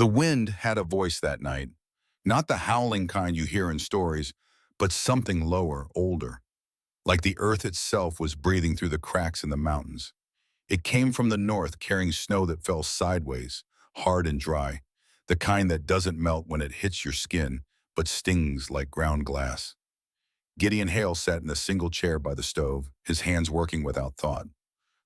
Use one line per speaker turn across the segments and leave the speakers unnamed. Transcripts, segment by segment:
The wind had a voice that night, not the howling kind you hear in stories, but something lower, older, like the earth itself was breathing through the cracks in the mountains. It came from the north carrying snow that fell sideways, hard and dry, the kind that doesn't melt when it hits your skin, but stings like ground glass. Gideon Hale sat in a single chair by the stove, his hands working without thought.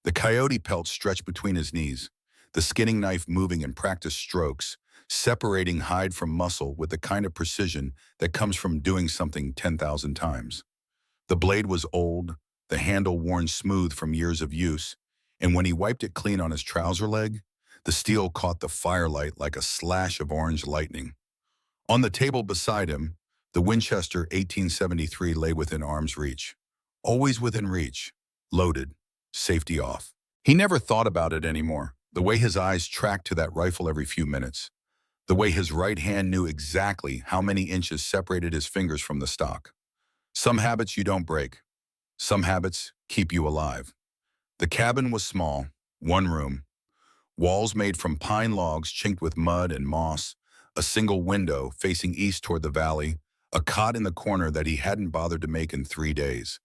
The coyote pelt stretched between his knees, the skinning knife moving in practiced strokes, separating hide from muscle with the kind of precision that comes from doing something 10,000 times. The blade was old, the handle worn smooth from years of use, and when he wiped it clean on his trouser leg, the steel caught the firelight like a slash of orange lightning. On the table beside him, the Winchester 1873 lay within arm's reach. Always within reach, loaded, safety off. He never thought about it anymore, the way his eyes tracked to that rifle every few minutes, the way his right hand knew exactly how many inches separated his fingers from the stock. Some habits you don't break. Some habits keep you alive. The cabin was small, one room, walls made from pine logs chinked with mud and moss, a single window facing east toward the valley, a cot in the corner that he hadn't bothered to make in 3 days.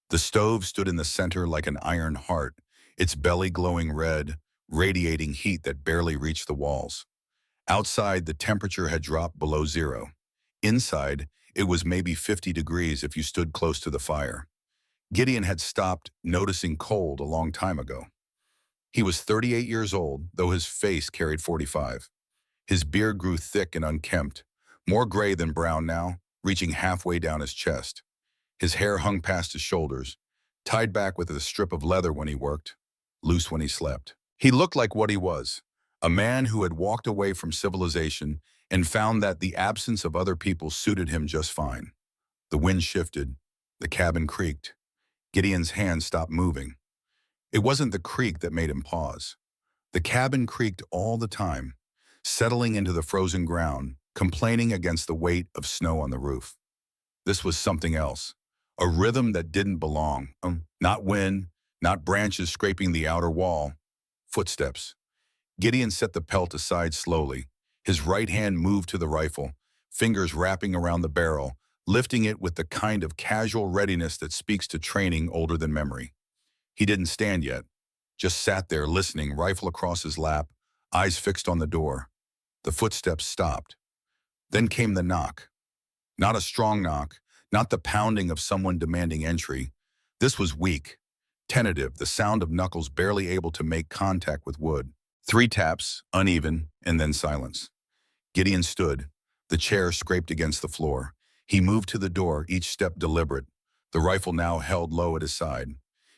The stove stood in the center like an iron heart, its belly glowing red, radiating heat that barely reached the walls. Outside, the temperature had dropped below zero. Inside, it was maybe 50 degrees if you stood close to the fire. Gideon had stopped noticing cold a long time ago. He was 38 years old, though his face carried 45. His beard grew thick and unkempt, more gray than brown now, reaching halfway down his chest. His hair hung past his shoulders, tied back with a strip of leather when he worked, loose when he slept. He looked like what he was, a man who had walked away from civilization and found that the absence of other people suited him just fine. The wind shifted, the cabin creaked. Gideon's hand stopped moving. It wasn't the creak that made him pause. The cabin creaked all the time, settling into the frozen ground, complaining against the weight of snow on the roof. This was something else, a rhythm that didn't belong. Not wind, not branches scraping the outer wall. Footsteps. Gideon set the pelt aside slowly. His right hand moved to the rifle, fingers wrapping around the barrel, lifting it with the kind of casual readiness that speaks to training older than memory. He didn't stand yet, just sat there listening, rifle across his lap, eyes fixed on the door. The footsteps stopped. Then came the knock. Not a strong knock, not the pounding of someone demanding entry. This was weak, tentative, the sound of knuckles barely able to make contact with wood. 3 taps, uneven, and then silence. Gideon stood. The chair scraped against the floor. He moved to the door, each step deliberate, the rifle now held low at his side.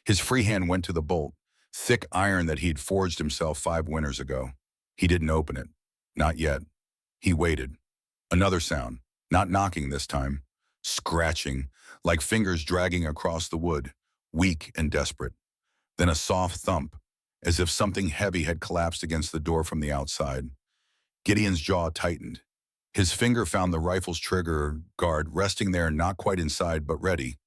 His free hand went to the bolt, thick iron that he'd forged himself 5 winters ago. He didn't open it. Not yet. He waited. Another sound, not knocking this time, scratching, like fingers dragging across the wood, weak and desperate. Then a soft thump, as if something heavy had collapsed against the door from the outside. Gideon's jaw tightened. His finger found the rifle's trigger guard resting there, not quite inside, but ready.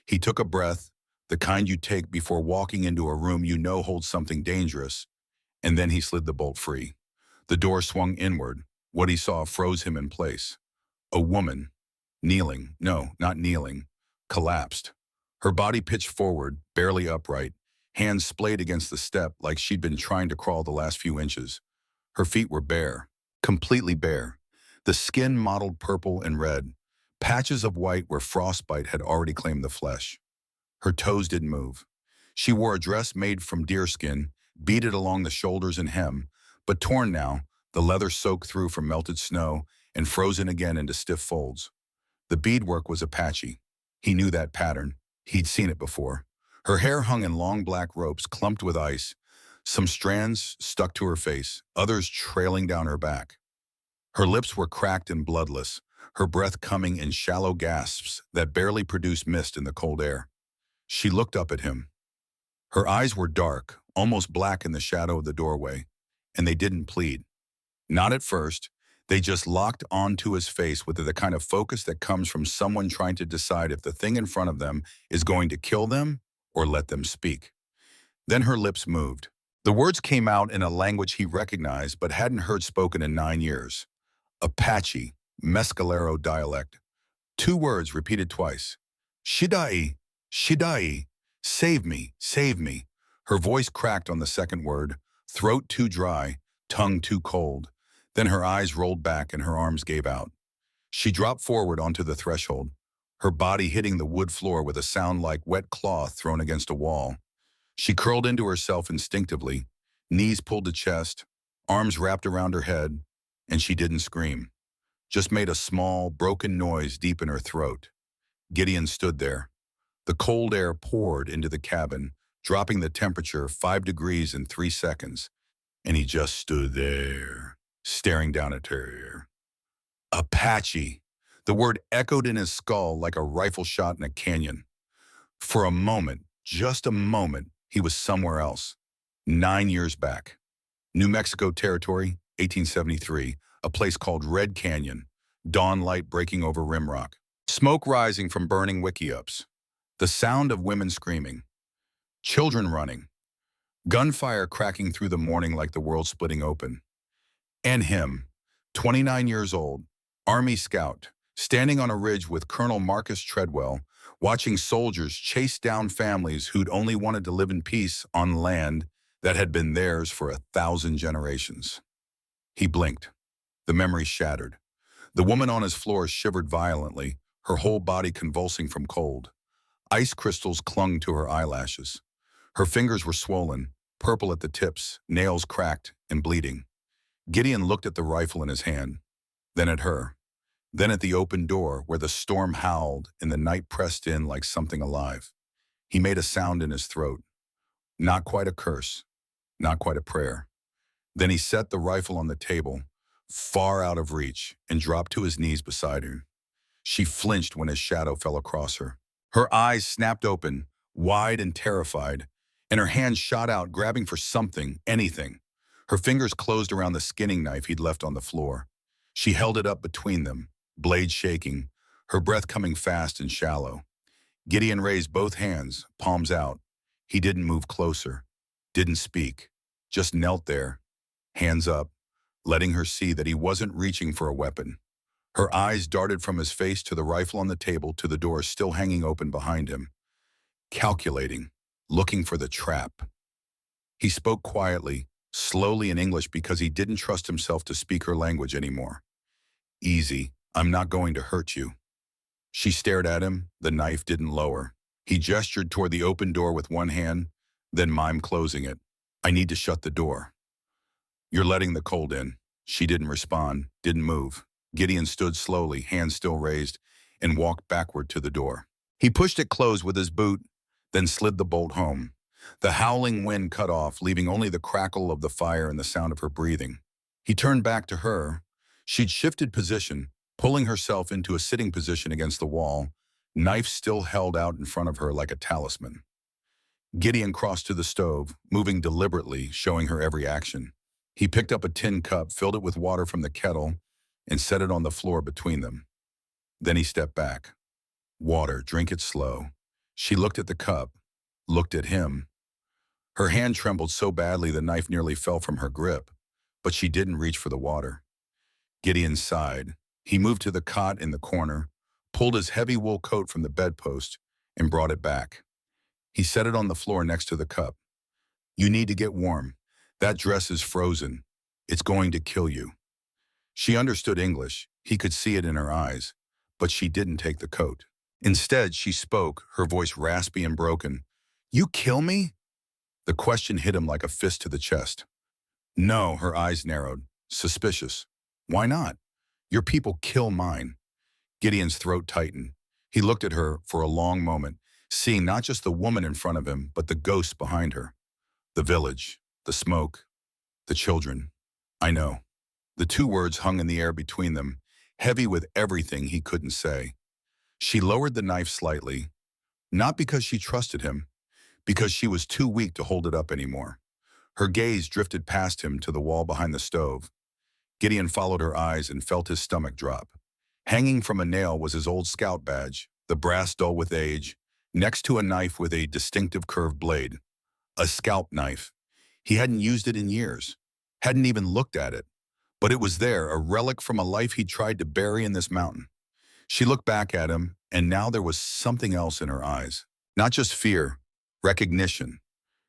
He took a breath, the kind you take before walking into a room you know holds something dangerous, and then he slid the bolt free. The door swung inward. What he saw froze him in place. A woman, kneeling, no, not kneeling, collapsed. Her body pitched forward, barely upright, hands splayed against the step like she'd been trying to crawl the last few inches. Her feet were bare, completely bare. The skin mottled purple and red, patches of white where frostbite had already claimed the flesh. Her toes didn't move. She wore a dress made from deerskin, beaded along the shoulders and hem, but torn now, the leather soaked through from melted snow and frozen again into stiff folds. The beadwork was Apache. He knew that pattern. He'd seen it before. Her hair hung in long black ropes clumped with ice, some strands stuck to her face, others trailing down her back. Her lips were cracked and bloodless, her breath coming in shallow gasps that barely produced mist in the cold air. She looked up at him. Her eyes were dark, almost black in the shadow of the doorway, and they didn't plead. Not at first. They just locked onto his face with the kind of focus that comes from someone trying to decide if the thing in front of them is going to kill them or let them speak. Then her lips moved. The words came out in a language he recognized but hadn't heard spoken in 9 years. Apache, Mescalero dialect. 2 words repeated twice. Shidai, Shidai, save me, save me. Her voice cracked on the second word, throat too dry, tongue too cold. Then her eyes rolled back and her arms gave out. She dropped forward onto the threshold, her body hitting the wood floor with a sound like wet cloth thrown against a wall. She curled into herself instinctively, knees pulled to chest, arms wrapped around her head, and she didn't scream, just made a small, broken noise deep in her throat. Gideon stood there. The cold air poured into the cabin, dropping the temperature 5 degrees in 3 seconds, and he just stood there, staring down at her. Apache. The word echoed in his skull like a rifle shot in a canyon. For a moment, just a moment, he was somewhere else. 9 years back. New Mexico Territory, 1873, a place called Red Canyon. Dawn light breaking over rimrock. Smoke rising from burning wickiups. The sound of women screaming. Children running. Gunfire cracking through the morning like the world splitting open. And him, 29 years old, Army scout, standing on a ridge with Colonel Marcus Treadwell, watching soldiers chase down families who'd only wanted to live in peace on land that had been theirs for 1,000 generations. He blinked. The memory shattered. The woman on his floor shivered violently, her whole body convulsing from cold. Ice crystals clung to her eyelashes. Her fingers were swollen, purple at the tips, nails cracked and bleeding. Gideon looked at the rifle in his hand, then at her, then at the open door where the storm howled and the night pressed in like something alive. He made a sound in his throat. Not quite a curse, not quite a prayer. Then he set the rifle on the table, far out of reach, and dropped to his knees beside her. She flinched when his shadow fell across her. Her eyes snapped open, wide and terrified, and her hands shot out, grabbing for something, anything. Her fingers closed around the skinning knife he'd left on the floor. She held it up between them, blade shaking, her breath coming fast and shallow. Gideon raised both hands, palms out. He didn't move closer, didn't speak, just knelt there, hands up, letting her see that he wasn't reaching for a weapon. Her eyes darted from his face to the rifle on the table to the door still hanging open behind him. Calculating, looking for the trap. He spoke quietly, slowly in English because he didn't trust himself to speak her language anymore. Easy, I'm not going to hurt you. She stared at him, the knife didn't lower. He gestured toward the open door with one hand, then mimed closing it. I need to shut the door. You're letting the cold in. She didn't respond, didn't move. Gideon stood slowly, hands still raised, and walked backward to the door. He pushed it closed with his boot, then slid the bolt home. The howling wind cut off, leaving only the crackle of the fire and the sound of her breathing. He turned back to her. She'd shifted position, pulling herself into a sitting position against the wall, knife still held out in front of her like a talisman. Gideon crossed to the stove, moving deliberately, showing her every action. He picked up a tin cup, filled it with water from the kettle, and set it on the floor between them. Then he stepped back. Water, drink it slow. She looked at the cup, looked at him. Her hand trembled so badly the knife nearly fell from her grip, but she didn't reach for the water. Gideon sighed. He moved to the cot in the corner, pulled his heavy wool coat from the bedpost, and brought it back. He set it on the floor next to the cup. You need to get warm. That dress is frozen. It's going to kill you. She understood English. He could see it in her eyes, but she didn't take the coat. Instead, she spoke, her voice raspy and broken. You kill me? The question hit him like a fist to the chest. No, her eyes narrowed. Suspicious. Why not? Your people kill mine. Gideon's throat tightened. He looked at her for a long moment, seeing not just the woman in front of him, but the ghost behind her. The village, the smoke, the children. I know. The 2 words hung in the air between them, heavy with everything he couldn't say. She lowered the knife slightly, not because she trusted him, because she was too weak to hold it up anymore. Her gaze drifted past him to the wall behind the stove. Gideon followed her eyes and felt his stomach drop. Hanging from a nail was his old scout badge, the brass dull with age, next to a knife with a distinctive curved blade. A scalp knife. He hadn't used it in years, hadn't even looked at it, but it was there, a relic from a life he'd tried to bury in this mountain. She looked back at him, and now there was something else in her eyes. Not just fear, recognition.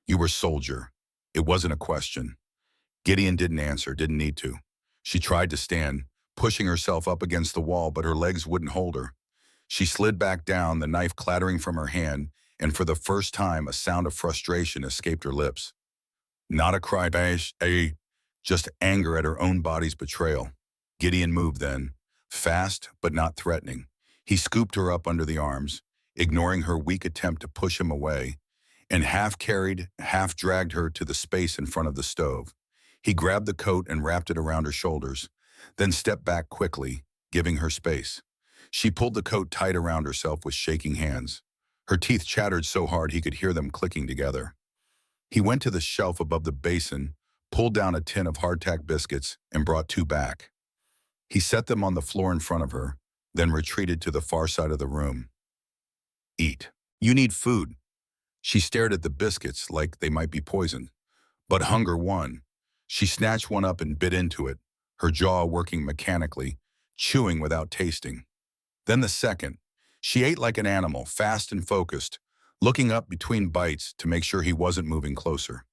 You were soldier. It wasn't a question. Gideon didn't answer, didn't need to. She tried to stand, pushing herself up against the wall, but her legs wouldn't hold her. She slid back down, the knife clattering from her hand, and for the first time, a sound of frustration escaped her lips. Not a cry, just anger at her own body's betrayal. Gideon moved then, fast but not threatening. He scooped her up under the arms, ignoring her weak attempt to push him away, and half carried, half dragged her to the space in front of the stove. He grabbed the coat and wrapped it around her shoulders, then stepped back quickly, giving her space. She pulled the coat tight around herself with shaking hands. Her teeth chattered so hard he could hear them clicking together. He went to the shelf above the basin, pulled down a tin of hardtack biscuits, and brought two back. He set them on the floor in front of her, then retreated to the far side of the room. Eat. You need food. She stared at the biscuits like they might be poisoned. But hunger won. She snatched one up and bit into it, her jaw working mechanically, chewing without tasting. Then the second. She ate like an animal, fast and focused, looking up between bites to make sure he wasn't moving closer.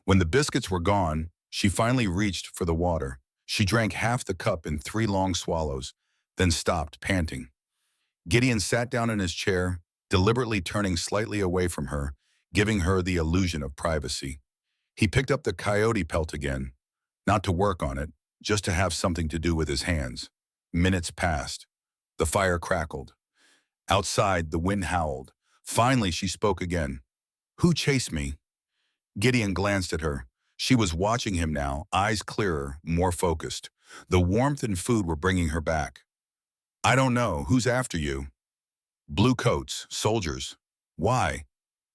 When the biscuits were gone, she finally reached for the water. She drank half the cup in 3 long swallows, then stopped, panting. Gideon sat down in his chair, deliberately turning slightly away from her, giving her the illusion of privacy. He picked up the coyote pelt again, not to work on it, just to have something to do with his hands. Minutes passed. The fire crackled. Outside, the wind howled. Finally, she spoke again. Who chased me? Gideon glanced at her. She was watching him now, eyes clearer, more focused. The warmth and food were bringing her back. I don't know. Who's after you? Blue coats, soldiers. Why?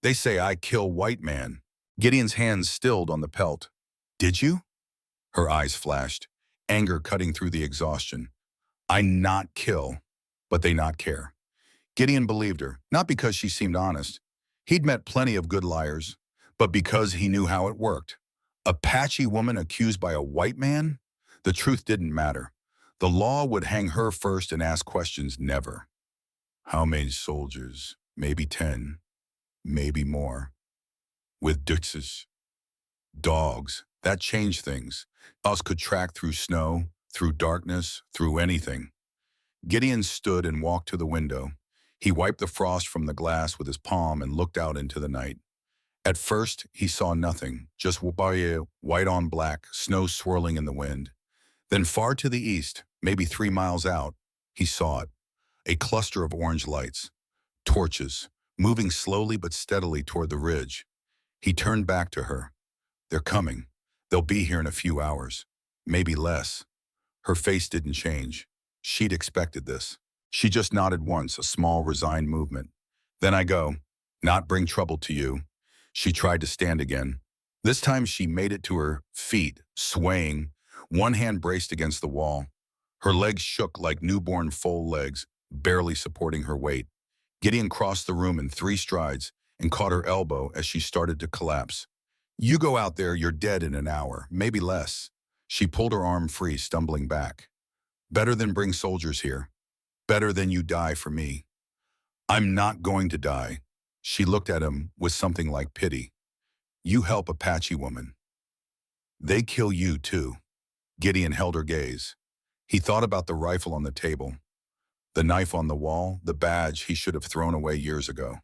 They say I kill white man. Gideon's hands stilled on the pelt. Did you? Her eyes flashed, anger cutting through the exhaustion. I not kill, but they not care. Gideon believed her, not because she seemed honest. He'd met plenty of good liars, but because he knew how it worked. Apache woman accused by a white man? The truth didn't matter. The law would hang her first and ask questions never. How many soldiers? Maybe 10, maybe more. With duxes. Dogs. That changed things. Us could track through snow, through darkness, through anything. Gideon stood and walked to the window. He wiped the frost from the glass with his palm and looked out into the night. At first, he saw nothing, just white on black, snow swirling in the wind. Then far to the east, maybe 3 miles out, he saw it. A cluster of orange lights. Torches, moving slowly but steadily toward the ridge. He turned back to her. They're coming. They'll be here in a few hours. Maybe less. Her face didn't change. She'd expected this. She just nodded once, a small, resigned movement. Then I go, not bring trouble to you. She tried to stand again. This time she made it to her feet, swaying, one hand braced against the wall. Her legs shook like newborn foal legs, barely supporting her weight. Gideon crossed the room in 3 strides and caught her elbow as she started to collapse. You go out there, you're dead in an hour, maybe less. She pulled her arm free, stumbling back. Better than bring soldiers here. Better than you die for me. I'm not going to die. She looked at him with something like pity. You help Apache woman. They kill you too. Gideon held her gaze. He thought about the rifle on the table, the knife on the wall, the badge he should have thrown away years ago.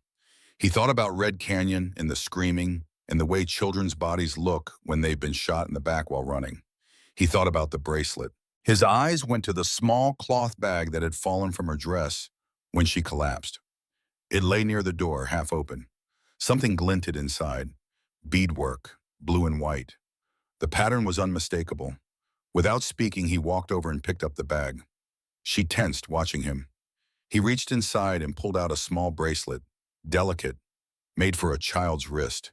He thought about Red Canyon and the screaming and the way children's bodies look when they've been shot in the back while running. He thought about the bracelet. His eyes went to the small cloth bag that had fallen from her dress when she collapsed. It lay near the door, half open. Something glinted inside. Beadwork, blue and white. The pattern was unmistakable. Without speaking, he walked over and picked up the bag. She tensed, watching him. He reached inside and pulled out a small bracelet, delicate, made for a child's wrist.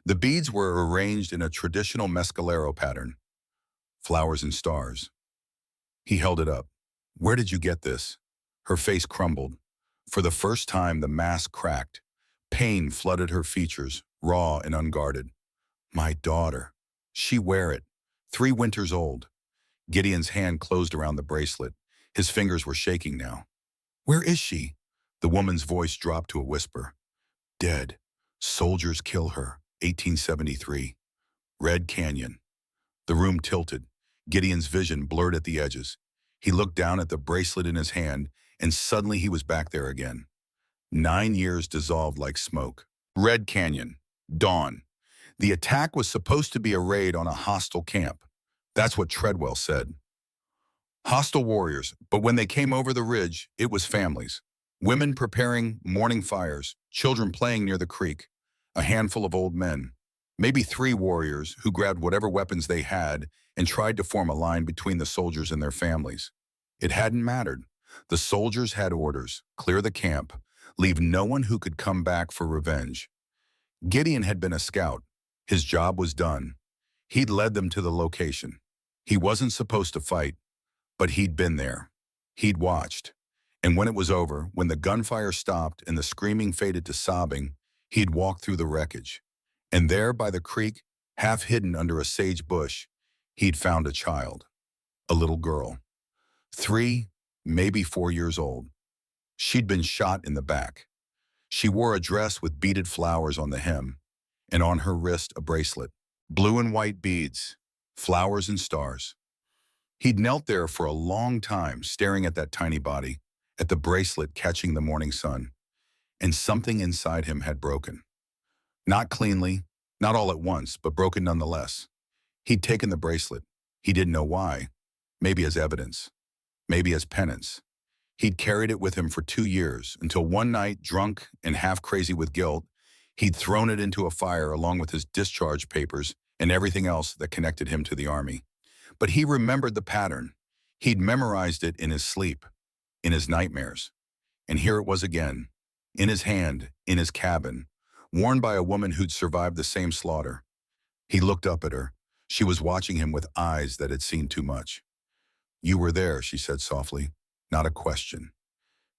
The beads were arranged in a traditional mescalero pattern, flowers and stars. He held it up. Where did you get this? Her face crumbled. For the first time, the mask cracked. Pain flooded her features, raw and unguarded. My daughter. She wear it. 3 winters old. Gideon's hand closed around the bracelet. His fingers were shaking now. Where is she? The woman's voice dropped to a whisper. Dead. Soldiers kill her. 1873. Red Canyon. The room tilted. Gideon's vision blurred at the edges. He looked down at the bracelet in his hand, and suddenly he was back there again. 9 years dissolved like smoke. Red Canyon. Dawn. The attack was supposed to be a raid on a hostile camp. That's what Treadwell said. Hostile warriors, but when they came over the ridge, it was families. Women preparing morning fires, children playing near the creek, a handful of old men. Maybe 3 warriors who grabbed whatever weapons they had and tried to form a line between the soldiers and their families. It hadn't mattered. The soldiers had orders: clear the camp, leave no one who could come back for revenge. Gideon had been a scout. His job was done. He'd led them to the location. He wasn't supposed to fight, but he'd been there. He'd watched. And when it was over, when the gunfire stopped and the screaming faded to sobbing, he'd walked through the wreckage. And there by the creek, half hidden under a sage bush, he'd found a child. A little girl. 3, maybe 4 years old. She'd been shot in the back. She wore a dress with beaded flowers on the hem, and on her wrist a bracelet. Blue and white beads, flowers and stars. He'd knelt there for a long time, staring at that tiny body, at the bracelet catching the morning sun, and something inside him had broken. Not cleanly, not all at once, but broken nonetheless. He'd taken the bracelet. He didn't know why. Maybe as evidence. Maybe as penance. He'd carried it with him for 2 years, until one night, drunk and half crazy with guilt, he'd thrown it into a fire along with his discharge papers and everything else that connected him to the Army. But he remembered the pattern. He'd memorized it in his sleep, in his nightmares. And here it was again, in his hand, in his cabin, worn by a woman who'd survived the same slaughter. He looked up at her. She was watching him with eyes that had seen too much. You were there, she said softly. Not a question.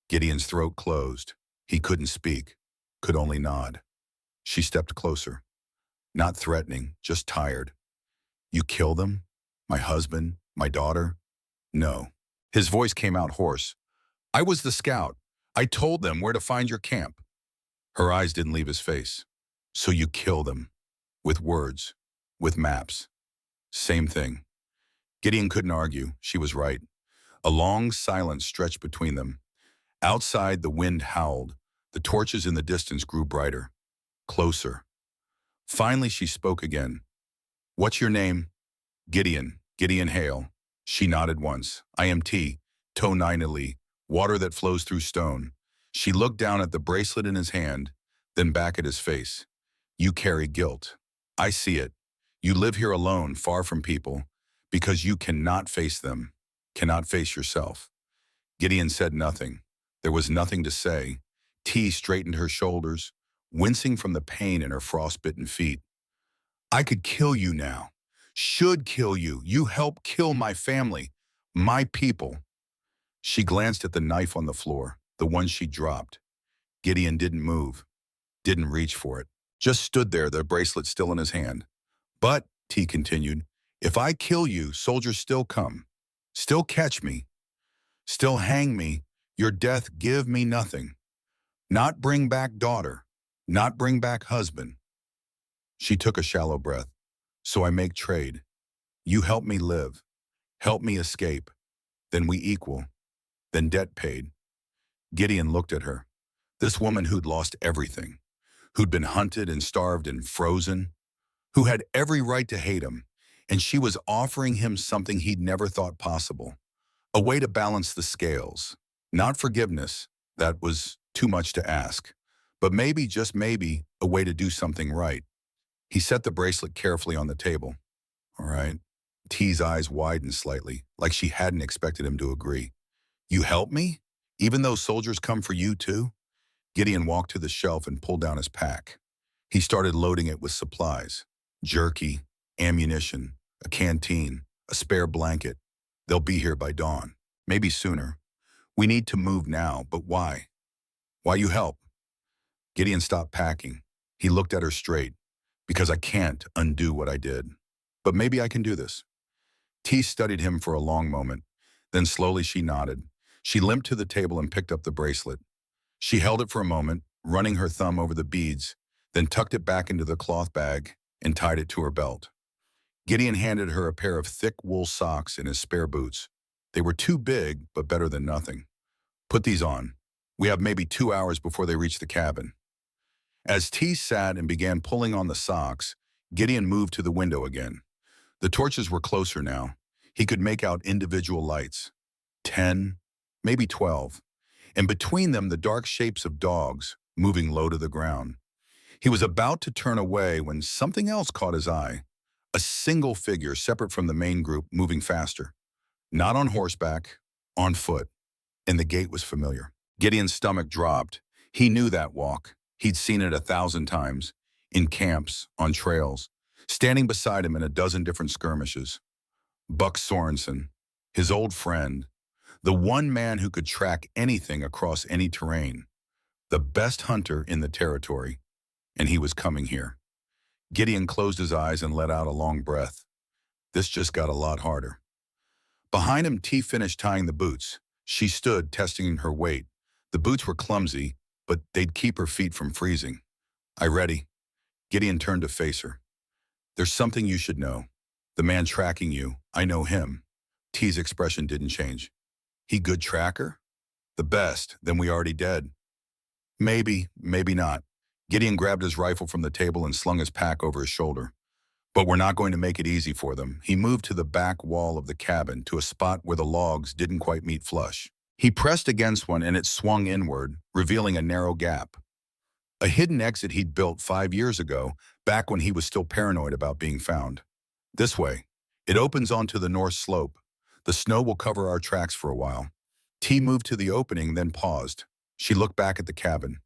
Gideon's throat closed. He couldn't speak, could only nod. She stepped closer. Not threatening, just tired. You kill them? My husband? My daughter? No. His voice came out hoarse. I was the scout. I told them where to find your camp. Her eyes didn't leave his face. So you kill them. With words. With maps. Same thing. Gideon couldn't argue. She was right. A long silence stretched between them. Outside, the wind howled. The torches in the distance grew brighter. Closer. Finally, she spoke again. What's your name? Gideon. Gideon Hale. She nodded once. I am T. Toninili. Water that flows through stone. She looked down at the bracelet in his hand, then back at his face. You carry guilt. I see it. You live here alone, far from people, because you cannot face them, cannot face yourself. Gideon said nothing. There was nothing to say. T straightened her shoulders, wincing from the pain in her frostbitten feet. I could kill you now. Should kill you. You help kill my family, my people. She glanced at the knife on the floor, the one she dropped. Gideon didn't move, didn't reach for it, just stood there, the bracelet still in his hand. But, T continued, if I kill you, soldiers still come, still catch me, still hang me. Your death give me nothing. Not bring back daughter, not bring back husband. She took a shallow breath. So I make trade. You help me live, help me escape. Then we equal, then debt paid. Gideon looked at her. This woman who'd lost everything, who'd been hunted and starved and frozen, who had every right to hate him, and she was offering him something he'd never thought possible. A way to balance the scales. Not forgiveness, that was too much to ask, but maybe, just maybe, a way to do something right. He set the bracelet carefully on the table. All right. T's eyes widened slightly, like she hadn't expected him to agree. You help me? Even though soldiers come for you too? Gideon walked to the shelf and pulled down his pack. He started loading it with supplies. Jerky, ammunition, a canteen, a spare blanket. They'll be here by dawn, maybe sooner. We need to move now, but why? Why you help? Gideon stopped packing. He looked at her straight. Because I can't undo what I did. but maybe I can do this. T studied him for a long moment. Then slowly she nodded. She limped to the table and picked up the bracelet. She held it for a moment, running her thumb over the beads, then tucked it back into the cloth bag and tied it to her belt. Gideon handed her a pair of thick wool socks and his spare boots. They were too big, but better than nothing. Put these on. We have maybe 2 hours before they reach the cabin. As T sat and began pulling on the socks, Gideon moved to the window again. The torches were closer now. He could make out individual lights. 10, maybe 12. And between them the dark shapes of dogs, moving low to the ground. He was about to turn away when something else caught his eye. A single figure separate from the main group, moving faster. Not on horseback, on foot. And the gait was familiar. Gideon's stomach dropped. He knew that walk. He'd seen it 1,000 times. In camps, on trails. Standing beside him in a dozen different skirmishes. Buck Sorensen, his old friend. The one man who could track anything across any terrain. The best hunter in the territory. And he was coming here. Gideon closed his eyes and let out a long breath. This just got a lot harder. Behind him, T finished tying the boots. She stood, testing her weight. The boots were clumsy, but they'd keep her feet from freezing. I ready? Gideon turned to face her. There's something you should know. The man tracking you, I know him. T's expression didn't change. He good tracker? The best, then we already dead. Maybe, maybe not. Gideon grabbed his rifle from the table and slung his pack over his shoulder. But we're not going to make it easy for them. He moved to the back wall of the cabin, to a spot where the logs didn't quite meet flush. He pressed against one and it swung inward, revealing a narrow gap. A hidden exit he'd built 5 years ago, back when he was still paranoid about being found. This way. It opens onto the north slope. The snow will cover our tracks for a while. T moved to the opening, then paused. She looked back at the cabin.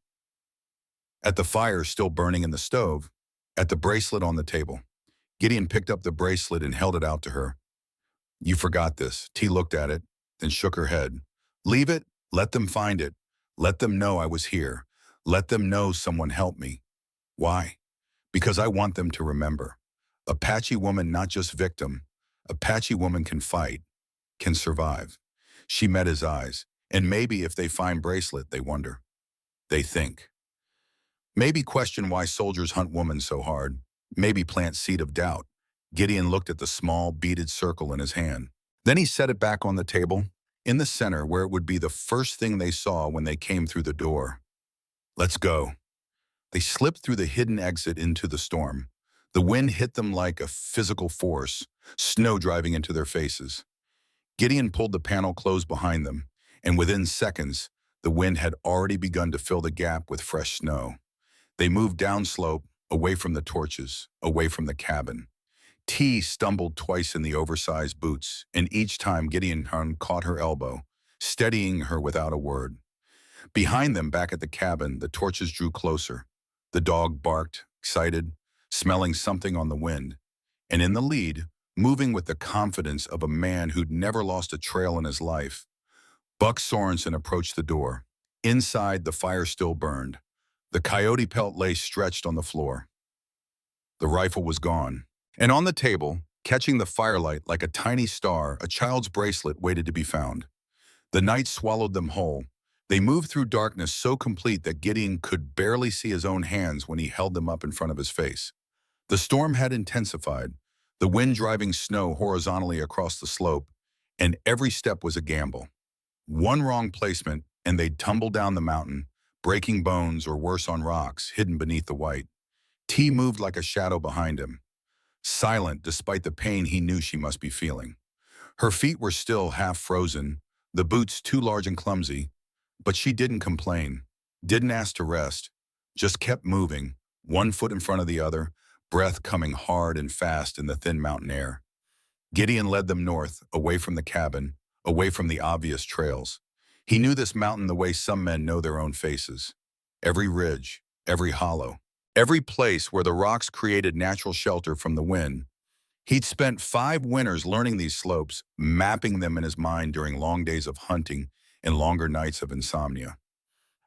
At the fire still burning in the stove. At the bracelet on the table. Gideon picked up the bracelet and held it out to her. You forgot this. T looked at it, then shook her head. Leave it. Let them find it. Let them know I was here. Let them know someone helped me. Why? Because I want them to remember. Apache woman, not just victim. Apache woman can fight, can survive. She met his eyes, and maybe if they find bracelet, they wonder. They think. Maybe question why soldiers hunt women so hard. Maybe plant seed of doubt. Gideon looked at the small, beaded circle in his hand. Then he set it back on the table, in the center where it would be the first thing they saw when they came through the door. Let's go. They slipped through the hidden exit into the storm. The wind hit them like a physical force, snow driving into their faces. Gideon pulled the panel closed behind them, and within seconds, the wind had already begun to fill the gap with fresh snow. They moved downslope, away from the torches, away from the cabin. T stumbled twice in the oversized boots, and each time Gideon caught her elbow, steadying her without a word. Behind them, back at the cabin, the torches drew closer. The dog barked, excited, smelling something on the wind. And in the lead, moving with the confidence of a man who'd never lost a trail in his life, Buck Sorensen approached the door. Inside, the fire still burned. The coyote pelt lay stretched on the floor. The rifle was gone. And on the table, catching the firelight like a tiny star, a child's bracelet waited to be found. The night swallowed them whole. They moved through darkness so complete that Gideon could barely see his own hands when he held them up in front of his face. The storm had intensified, the wind driving snow horizontally across the slope, and every step was a gamble. One wrong placement, and they'd tumble down the mountain, breaking bones or worse on rocks hidden beneath the white. T moved like a shadow behind him, silent despite the pain he knew she must be feeling. Her feet were still half frozen, the boots too large and clumsy, but she didn't complain, didn't ask to rest, just kept moving, one foot in front of the other, breath coming hard and fast in the thin mountain air. Gideon led them north, away from the cabin, away from the obvious trails. He knew this mountain the way some men know their own faces. Every ridge, every hollow, every place where the rocks created natural shelter from the wind. He'd spent 5 winters learning these slopes, mapping them in his mind during long days of hunting and longer nights of insomnia.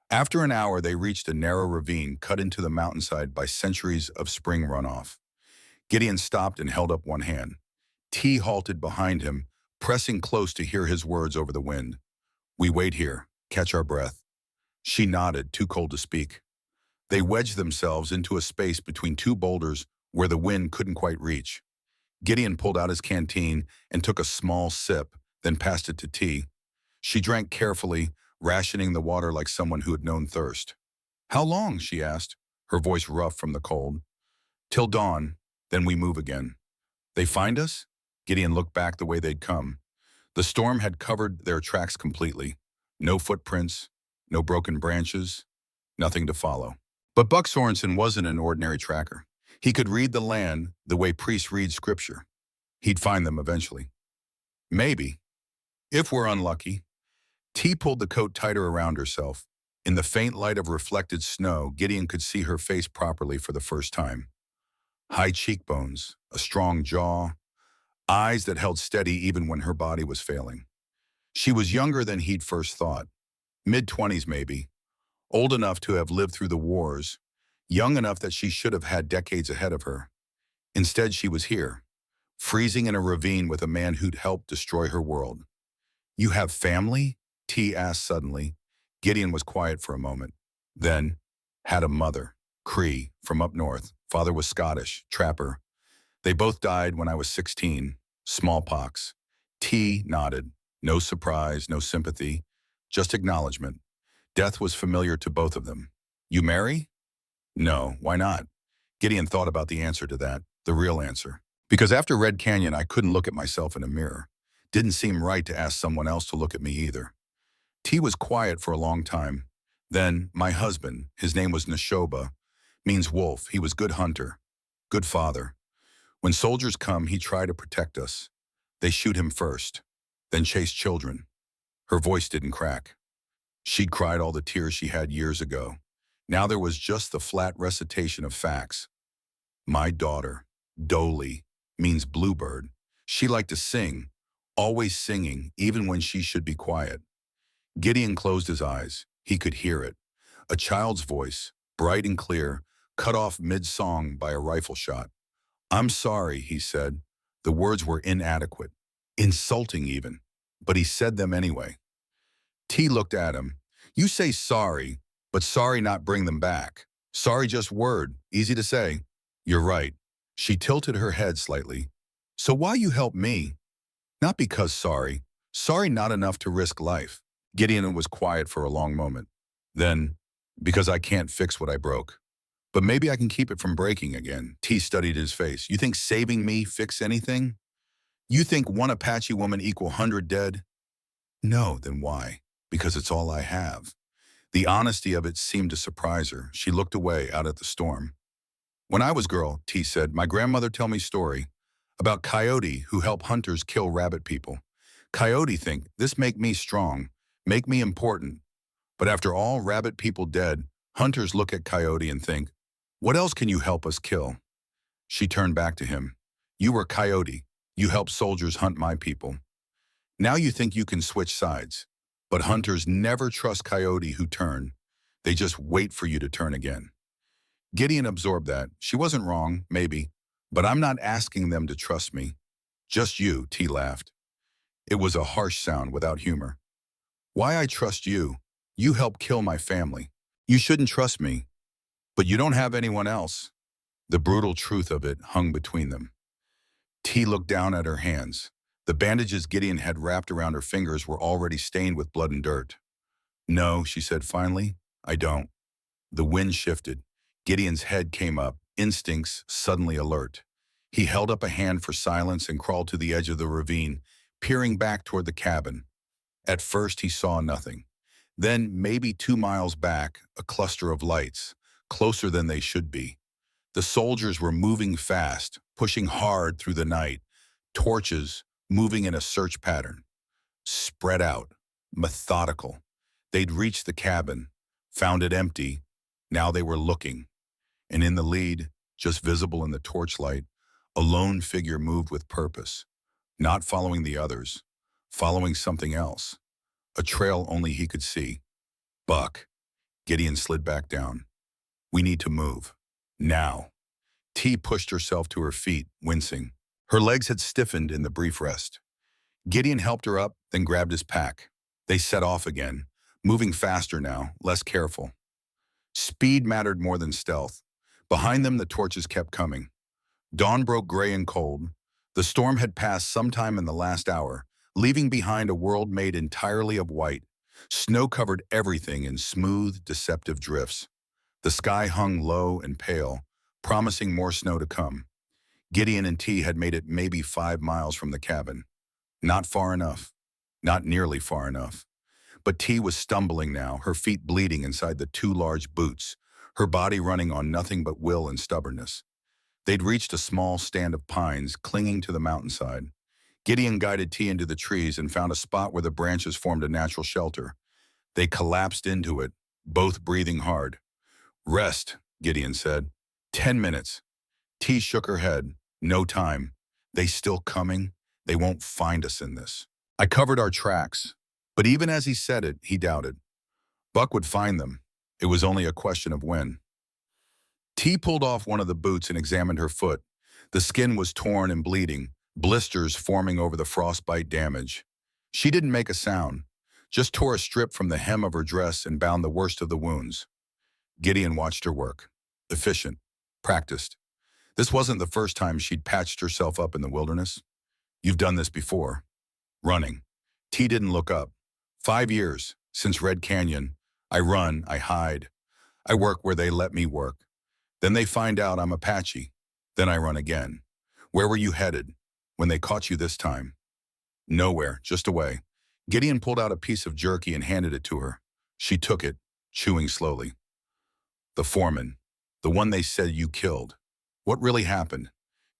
After an hour, they reached a narrow ravine cut into the mountainside by centuries of spring runoff. Gideon stopped and held up one hand. T halted behind him, pressing close to hear his words over the wind. We wait here, catch our breath. She nodded, too cold to speak. They wedged themselves into a space between two boulders where the wind couldn't quite reach. Gideon pulled out his canteen and took a small sip, then passed it to T. She drank carefully, rationing the water like someone who had known thirst. How long? She asked, her voice rough from the cold. Till dawn, then we move again. They find us? Gideon looked back the way they'd come. The storm had covered their tracks completely. No footprints, no broken branches, nothing to follow. But Buck Sorensen wasn't an ordinary tracker. He could read the land the way priests read scripture. He'd find them eventually. Maybe. If we're unlucky. T pulled the coat tighter around herself. In the faint light of reflected snow, Gideon could see her face properly for the first time. High cheekbones, a strong jaw, eyes that held steady even when her body was failing. She was younger than he'd first thought. Mid-20s maybe. Old enough to have lived through the wars. Young enough that she should have had decades ahead of her. Instead, she was here, freezing in a ravine with a man who'd helped destroy her world. You have family? T asked suddenly. Gideon was quiet for a moment. Then, had a mother, Cree, from up north. Father was Scottish, trapper. They both died when I was 16, smallpox. T nodded. No surprise, no sympathy, just acknowledgement. Death was familiar to both of them. You marry? No, why not? Gideon thought about the answer to that, the real answer. Because after Red Canyon, I couldn't look at myself in a mirror. Didn't seem right to ask someone else to look at me either. T was quiet for a long time. Then, my husband, his name was Neshoba, means wolf. He was good hunter, good father. When soldiers come, he tried to protect us. They shoot him first, then chase children. Her voice didn't crack. She'd cried all the tears she had years ago. Now there was just the flat recitation of facts. My daughter, Dolly, means bluebird. She liked to sing, always singing, even when she should be quiet. Gideon closed his eyes. He could hear it. A child's voice, bright and clear, cut off mid-song by a rifle shot. I'm sorry, he said. The words were inadequate, insulting even, but he said them anyway. T looked at him. You say sorry, but sorry not bring them back. Sorry just word, easy to say. You're right. She tilted her head slightly. So why you help me? Not because sorry. Sorry not enough to risk life. Gideon was quiet for a long moment. Then, because I can't fix what I broke. But maybe I can keep it from breaking again. T studied his face. You think saving me fix anything? You think one Apache woman equal 100 dead? No, then why? Because it's all I have. The honesty of it seemed to surprise her. She looked away out at the storm. When I was girl, T said, my grandmother tell me story about Coyote who help hunters kill rabbit people. Coyote think, this make me strong, make me important. But after all rabbit people dead, hunters look at Coyote and think, what else can you help us kill? She turned back to him. You were Coyote. You helped soldiers hunt my people. Now you think you can switch sides. But hunters never trust Coyote who turn. They just wait for you to turn again. Gideon absorbed that. She wasn't wrong, maybe, but I'm not asking them to trust me. Just you, T laughed. It was a harsh sound without humor. Why I trust you? You helped kill my family. You shouldn't trust me. But you don't have anyone else. The brutal truth of it hung between them. T looked down at her hands. The bandages Gideon had wrapped around her fingers were already stained with blood and dirt. No, she said finally, I don't. The wind shifted. Gideon's head came up, instincts suddenly alert. He held up a hand for silence and crawled to the edge of the ravine, peering back toward the cabin. At first he saw nothing. Then, maybe 2 miles back, a cluster of lights, closer than they should be. The soldiers were moving fast, pushing hard through the night, torches moving in a search pattern. Spread out, methodical. They'd reached the cabin, found it empty. Now they were looking. And in the lead, just visible in the torchlight, a lone figure moved with purpose, not following the others, following something else, a trail only he could see. Buck. Gideon slid back down. We need to move. Now. T pushed herself to her feet, wincing. Her legs had stiffened in the brief rest. Gideon helped her up, then grabbed his pack. They set off again, moving faster now, less careful. Speed mattered more than stealth. Behind them, the torches kept coming. Dawn broke gray and cold. The storm had passed sometime in the last hour, leaving behind a world made entirely of white. Snow covered everything in smooth, deceptive drifts. The sky hung low and pale, promising more snow to come. Gideon and T had made it maybe 5 miles from the cabin. Not far enough. Not nearly far enough. But T was stumbling now, her feet bleeding inside the 2 large boots, her body running on nothing but will and stubbornness. They'd reached a small stand of pines clinging to the mountainside. Gideon guided T into the trees and found a spot where the branches formed a natural shelter. They collapsed into it, both breathing hard. "Rest," Gideon said. 10 minutes. T shook her head. "No time. They still coming? They won't find us in this." I covered our tracks. But even as he said it, he doubted. Buck would find them. It was only a question of when. T pulled off one of the boots and examined her foot. The skin was torn and bleeding, blisters forming over the frostbite damage. She didn't make a sound, just tore a strip from the hem of her dress and bound the worst of the wounds. Gideon watched her work. Efficient. Practiced. This wasn't the first time she'd patched herself up in the wilderness. "You've done this before." Running. T didn't look up. 5 years, since Red Canyon. I run, I hide. I work where they let me work. Then they find out I'm Apache. Then I run again. "Where were you headed when they caught you this time?" "Nowhere, just away." Gideon pulled out a piece of jerky and handed it to her. She took it, chewing slowly. "The foreman. The one they said you killed. What really happened?"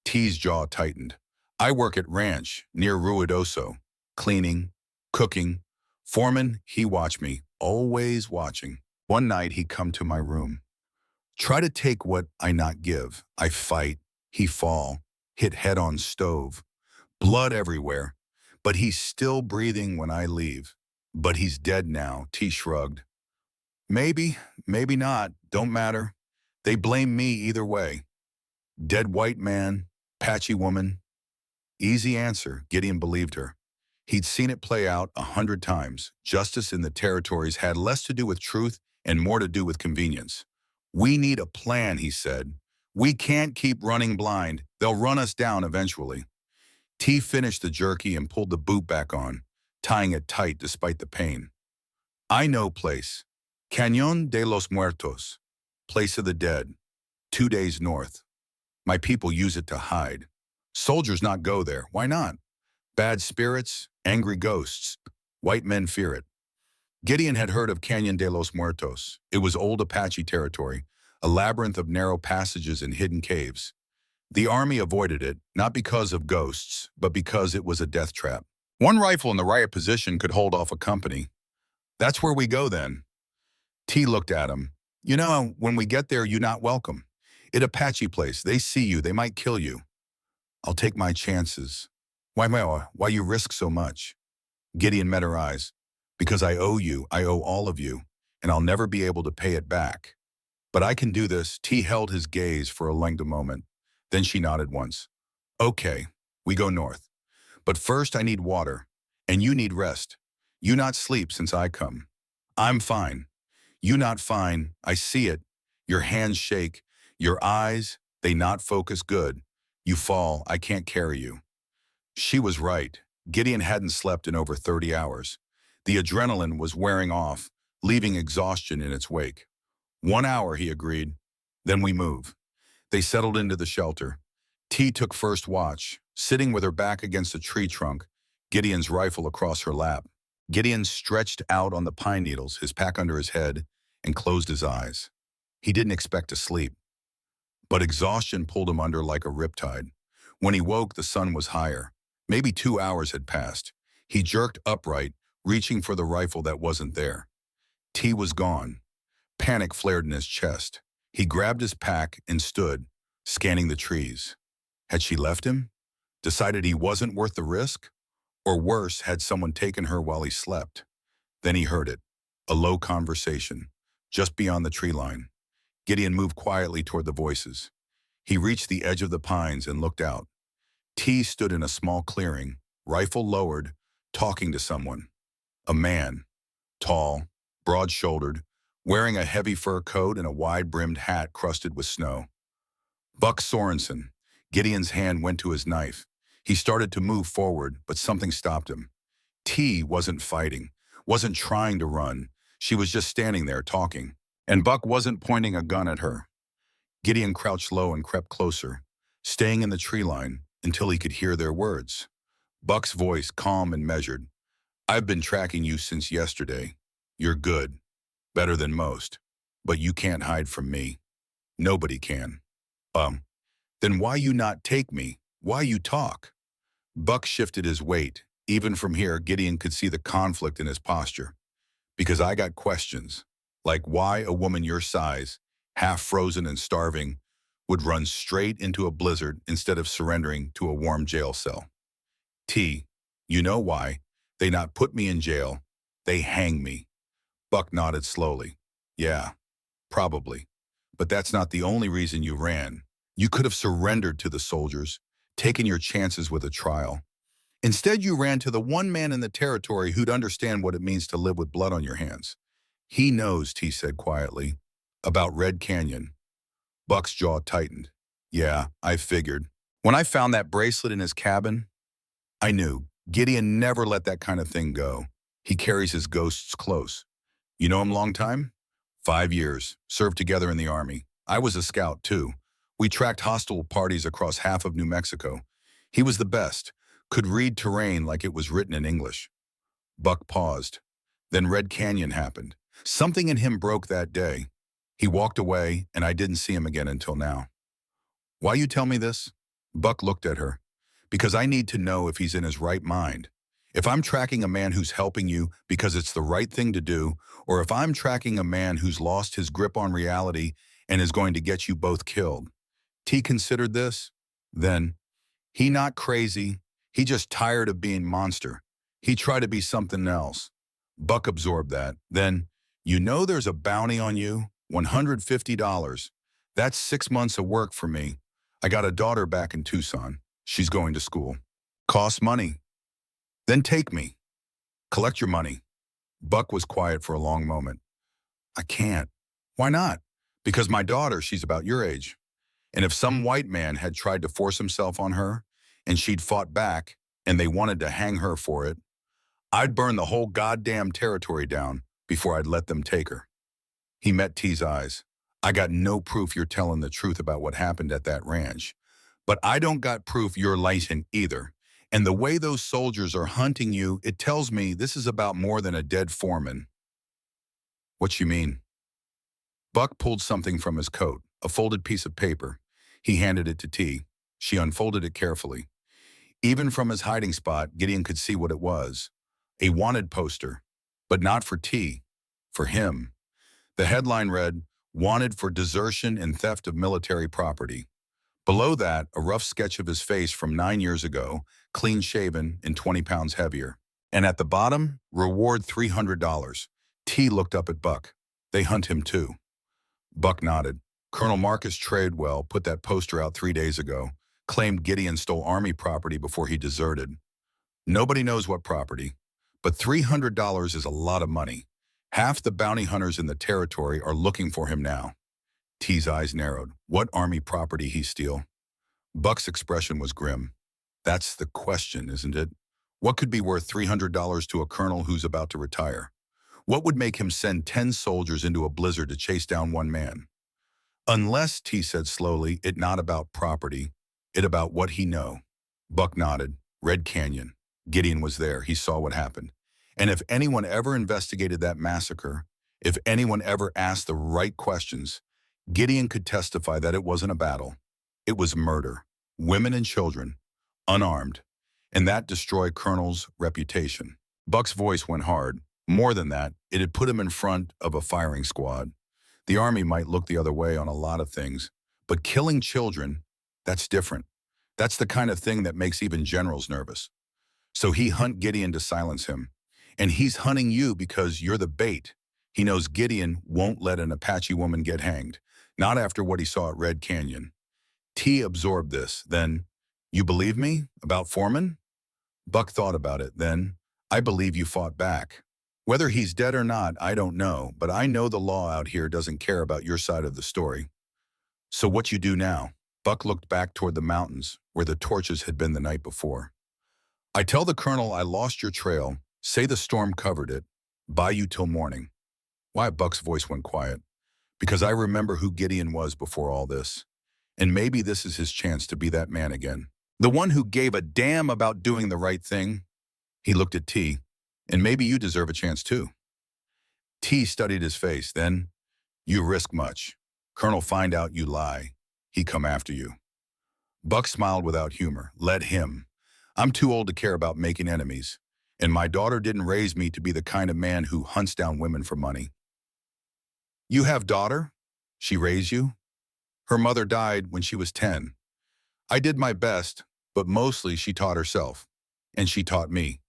T's jaw tightened. "I work at ranch, near Ruidoso. Cleaning, cooking. Foreman, he watch me, always watching. One night he come to my room. Try to take what I not give. I fight, he fall, hit head on stove. Blood everywhere. But he's still breathing when I leave. But he's dead now," T shrugged. "Maybe, maybe not, don't matter. They blame me either way. Dead white man, Apache woman." Easy answer, Gideon believed her. He'd seen it play out 100 times. Justice in the territories had less to do with truth and more to do with convenience. "We need a plan," he said. "We can't keep running blind. They'll run us down eventually." T finished the jerky and pulled the boot back on, tying it tight despite the pain. "I know place. Cañón de los Muertos. Place of the dead. 2 days north. My people use it to hide. Soldiers not go there. Why not? Bad spirits, angry ghosts. White men fear it." Gideon had heard of Cañón de los Muertos. It was old Apache territory, a labyrinth of narrow passages and hidden caves. The army avoided it, not because of ghosts, but because it was a death trap. One rifle in the right position could hold off a company. "That's where we go then." T looked at him. "You know, when we get there, you're not welcome. It Apache place. They see you, they might kill you." "I'll take my chances." Why you risk so much?" Gideon met her eyes. "Because I owe you, I owe all of you, and I'll never be able to pay it back. But I can do this." T held his gaze for a length of moment. Then she nodded once. "Okay, we go north. But first I need water, and you need rest. You not sleep since I come." "I'm fine." "You not fine, I see it. Your hands shake. Your eyes, they not focus good. You fall, I can't carry you." She was right. Gideon hadn't slept in over 30 hours. The adrenaline was wearing off, leaving exhaustion in its wake. 1 hour, he agreed. Then we move. They settled into the shelter. T took first watch, sitting with her back against a tree trunk, Gideon's rifle across her lap. Gideon stretched out on the pine needles, his pack under his head, and closed his eyes. He didn't expect to sleep. But exhaustion pulled him under like a riptide. When he woke, the sun was higher. Maybe 2 hours had passed. He jerked upright, reaching for the rifle that wasn't there. T was gone. Panic flared in his chest. He grabbed his pack and stood, scanning the trees. Had she left him? Decided he wasn't worth the risk? Or worse, had someone taken her while he slept? Then he heard it. A low conversation, just beyond the tree line. Gideon moved quietly toward the voices. He reached the edge of the pines and looked out. T stood in a small clearing, rifle lowered, talking to someone. A man, tall, broad-shouldered, wearing a heavy fur coat and a wide-brimmed hat crusted with snow. Buck Sorensen. Gideon's hand went to his knife. He started to move forward, but something stopped him. T wasn't fighting, wasn't trying to run. She was just standing there talking. And Buck wasn't pointing a gun at her. Gideon crouched low and crept closer, staying in the tree line until he could hear their words. Buck's voice, calm and measured. I've been tracking you since yesterday. You're good, better than most, but you can't hide from me. Nobody can. Then why you not take me? Why you talk? Buck shifted his weight. Even from here, Gideon could see the conflict in his posture. Because I got questions, like why a woman your size, half frozen and starving, would run straight into a blizzard instead of surrendering to a warm jail cell. T, you know why? They not put me in jail, they hang me. Buck nodded slowly. Yeah, probably. But that's not the only reason you ran. You could have surrendered to the soldiers, taken your chances with a trial. Instead, you ran to the one man in the territory who'd understand what it means to live with blood on your hands. He knows, T said quietly, about Red Canyon. Buck's jaw tightened. Yeah, I figured. When I found that bracelet in his cabin, I knew. Gideon never let that kind of thing go. He carries his ghosts close. You know him long time? 5 years. Served together in the Army. I was a scout, too. We tracked hostile parties across half of New Mexico. He was the best. Could read terrain like it was written in English. Buck paused. Then Red Canyon happened. Something in him broke that day. He walked away, and I didn't see him again until now. Why you tell me this? Buck looked at her. Because I need to know if he's in his right mind. If I'm tracking a man who's helping you because it's the right thing to do, or if I'm tracking a man who's lost his grip on reality and is going to get you both killed. T considered this? Then, he not crazy. He just tired of being monster. He tried to be something else. Buck absorbed that. Then, you know there's a bounty on you? $150. That's 6 months of work for me. I got a daughter back in Tucson. She's going to school. Costs money. Then take me. Collect your money. Buck was quiet for a long moment. I can't. Why not? Because my daughter, she's about your age. And if some white man had tried to force himself on her, and she'd fought back, and they wanted to hang her for it, I'd burn the whole goddamn territory down before I'd let them take her. He met T's eyes. I got no proof you're telling the truth about what happened at that ranch. But I don't got proof you're lying either. And the way those soldiers are hunting you, it tells me this is about more than a dead foreman. What you mean? Buck pulled something from his coat, a folded piece of paper. He handed it to T. She unfolded it carefully. Even from his hiding spot, Gideon could see what it was. A wanted poster, but not for T, for him. The headline read, "Wanted for desertion and theft of military property." Below that, a rough sketch of his face from 9 years ago, clean-shaven and 20 pounds heavier. And at the bottom, reward $300. T looked up at Buck. They hunt him too. Buck nodded. Colonel Marcus Tradewell put that poster out 3 days ago, claimed Gideon stole Army property before he deserted. Nobody knows what property, but $300 is a lot of money. Half the bounty hunters in the territory are looking for him now. T's eyes narrowed. What Army property he steal? Buck's expression was grim. That's the question, isn't it? What could be worth $300 to a colonel who's about to retire? What would make him send 10 soldiers into a blizzard to chase down one man? Unless, T said slowly, it not about property, it about what he know. Buck nodded. Red Canyon. Gideon was there. He saw what happened. And if anyone ever investigated that massacre, if anyone ever asked the right questions, Gideon could testify that it wasn't a battle. It was murder. Women and children. Unarmed. And that destroyed Colonel's reputation. Buck's voice went hard. More than that, it had put him in front of a firing squad. The Army might look the other way on a lot of things, but killing children, that's different. That's the kind of thing that makes even generals nervous. So he hunt Gideon to silence him. And he's hunting you because you're the bait. He knows Gideon won't let an Apache woman get hanged, not after what he saw at Red Canyon. T absorbed this. Then, you believe me? About Foreman? Buck thought about it. Then, I believe you fought back. Whether he's dead or not, I don't know, but I know the law out here doesn't care about your side of the story. So what you do now? Buck looked back toward the mountains, where the torches had been the night before. I tell the colonel I lost your trail, say the storm covered it, buy you till morning. Why? Buck's voice went quiet. Because I remember who Gideon was before all this. And maybe this is his chance to be that man again. The one who gave a damn about doing the right thing. He looked at T. And maybe you deserve a chance too. T studied his face. Then, you risk much. Colonel find out you lie. He come after you. Buck smiled without humor. Let him. I'm too old to care about making enemies. And my daughter didn't raise me to be the kind of man who hunts down women for money. You have daughter? She raised you? Her mother died when she was 10. I did my best, but mostly she taught herself. And she taught me.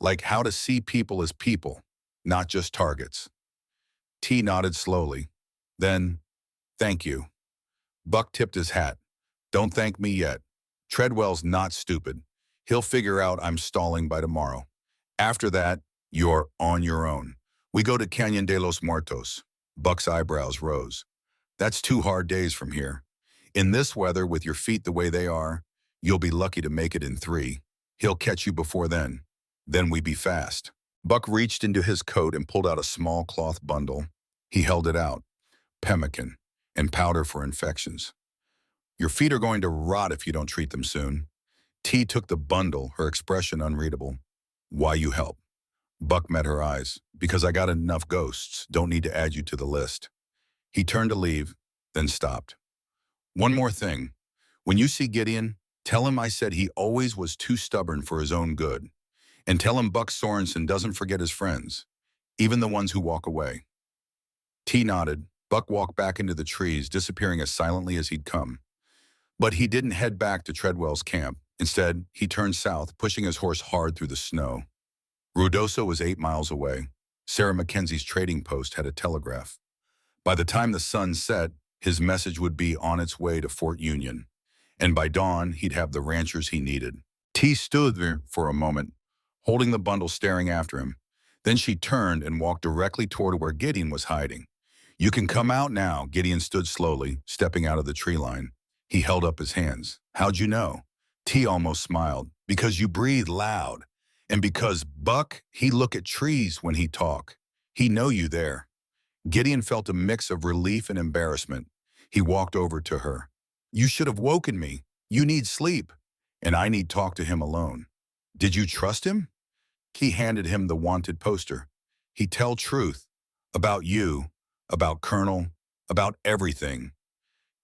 Like how to see people as people, not just targets. T nodded slowly. Then, thank you. Buck tipped his hat. Don't thank me yet. Treadwell's not stupid. He'll figure out I'm stalling by tomorrow. After that, you're on your own. We go to Canyon de los Muertos. Buck's eyebrows rose. That's 2 hard days from here. In this weather, with your feet the way they are, you'll be lucky to make it in 3. He'll catch you before then. Then we be fast. Buck reached into his coat and pulled out a small cloth bundle. He held it out. Pemmican and powder for infections. Your feet are going to rot if you don't treat them soon. T took the bundle, her expression unreadable. Why you help? Buck met her eyes. Because I got enough ghosts. Don't need to add you to the list. He turned to leave, then stopped. One more thing. When you see Gideon, tell him I said he always was too stubborn for his own good. And tell him Buck Sorensen doesn't forget his friends, even the ones who walk away. T nodded. Buck walked back into the trees, disappearing as silently as he'd come. But he didn't head back to Treadwell's camp. Instead, he turned south, pushing his horse hard through the snow. Ruidoso was 8 miles away. Sarah Mackenzie's trading post had a telegraph. By the time the sun set, his message would be on its way to Fort Union. And by dawn, he'd have the ranchers he needed. T stood there for a moment, holding the bundle, staring after him. Then she turned and walked directly toward where Gideon was hiding. You can come out now. Gideon stood slowly, stepping out of the tree line. He held up his hands. How'd you know? T almost smiled. Because you breathe loud. And because Buck, he look at trees when he talk. He know you there. Gideon felt a mix of relief and embarrassment. He walked over to her. You should have woken me. You need sleep. And I need talk to him alone. Did you trust him? He handed him the wanted poster. He tell truth. About you. About Colonel. About everything.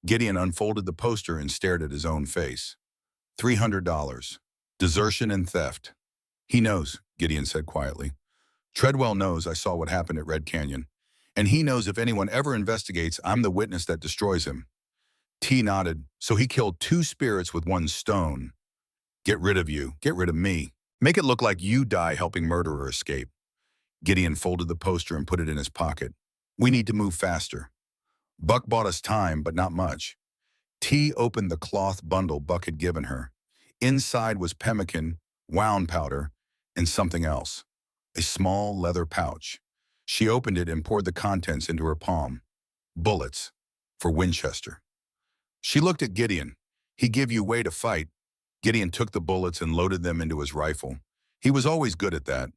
Gideon unfolded the poster and stared at his own face. $300. Desertion and theft. He knows, Gideon said quietly. Treadwell knows I saw what happened at Red Canyon. And he knows if anyone ever investigates, I'm the witness that destroys him. T nodded. So he killed 2 spirits with 1 stone. Get rid of you. Get rid of me. Make it look like you die helping murderer escape. Gideon folded the poster and put it in his pocket. We need to move faster. Buck bought us time, but not much. T opened the cloth bundle Buck had given her. Inside was pemmican, wound powder, and something else. A small leather pouch. She opened it and poured the contents into her palm. Bullets. For Winchester. She looked at Gideon. He give you way to fight. Gideon took the bullets and loaded them into his rifle. He was always good at that.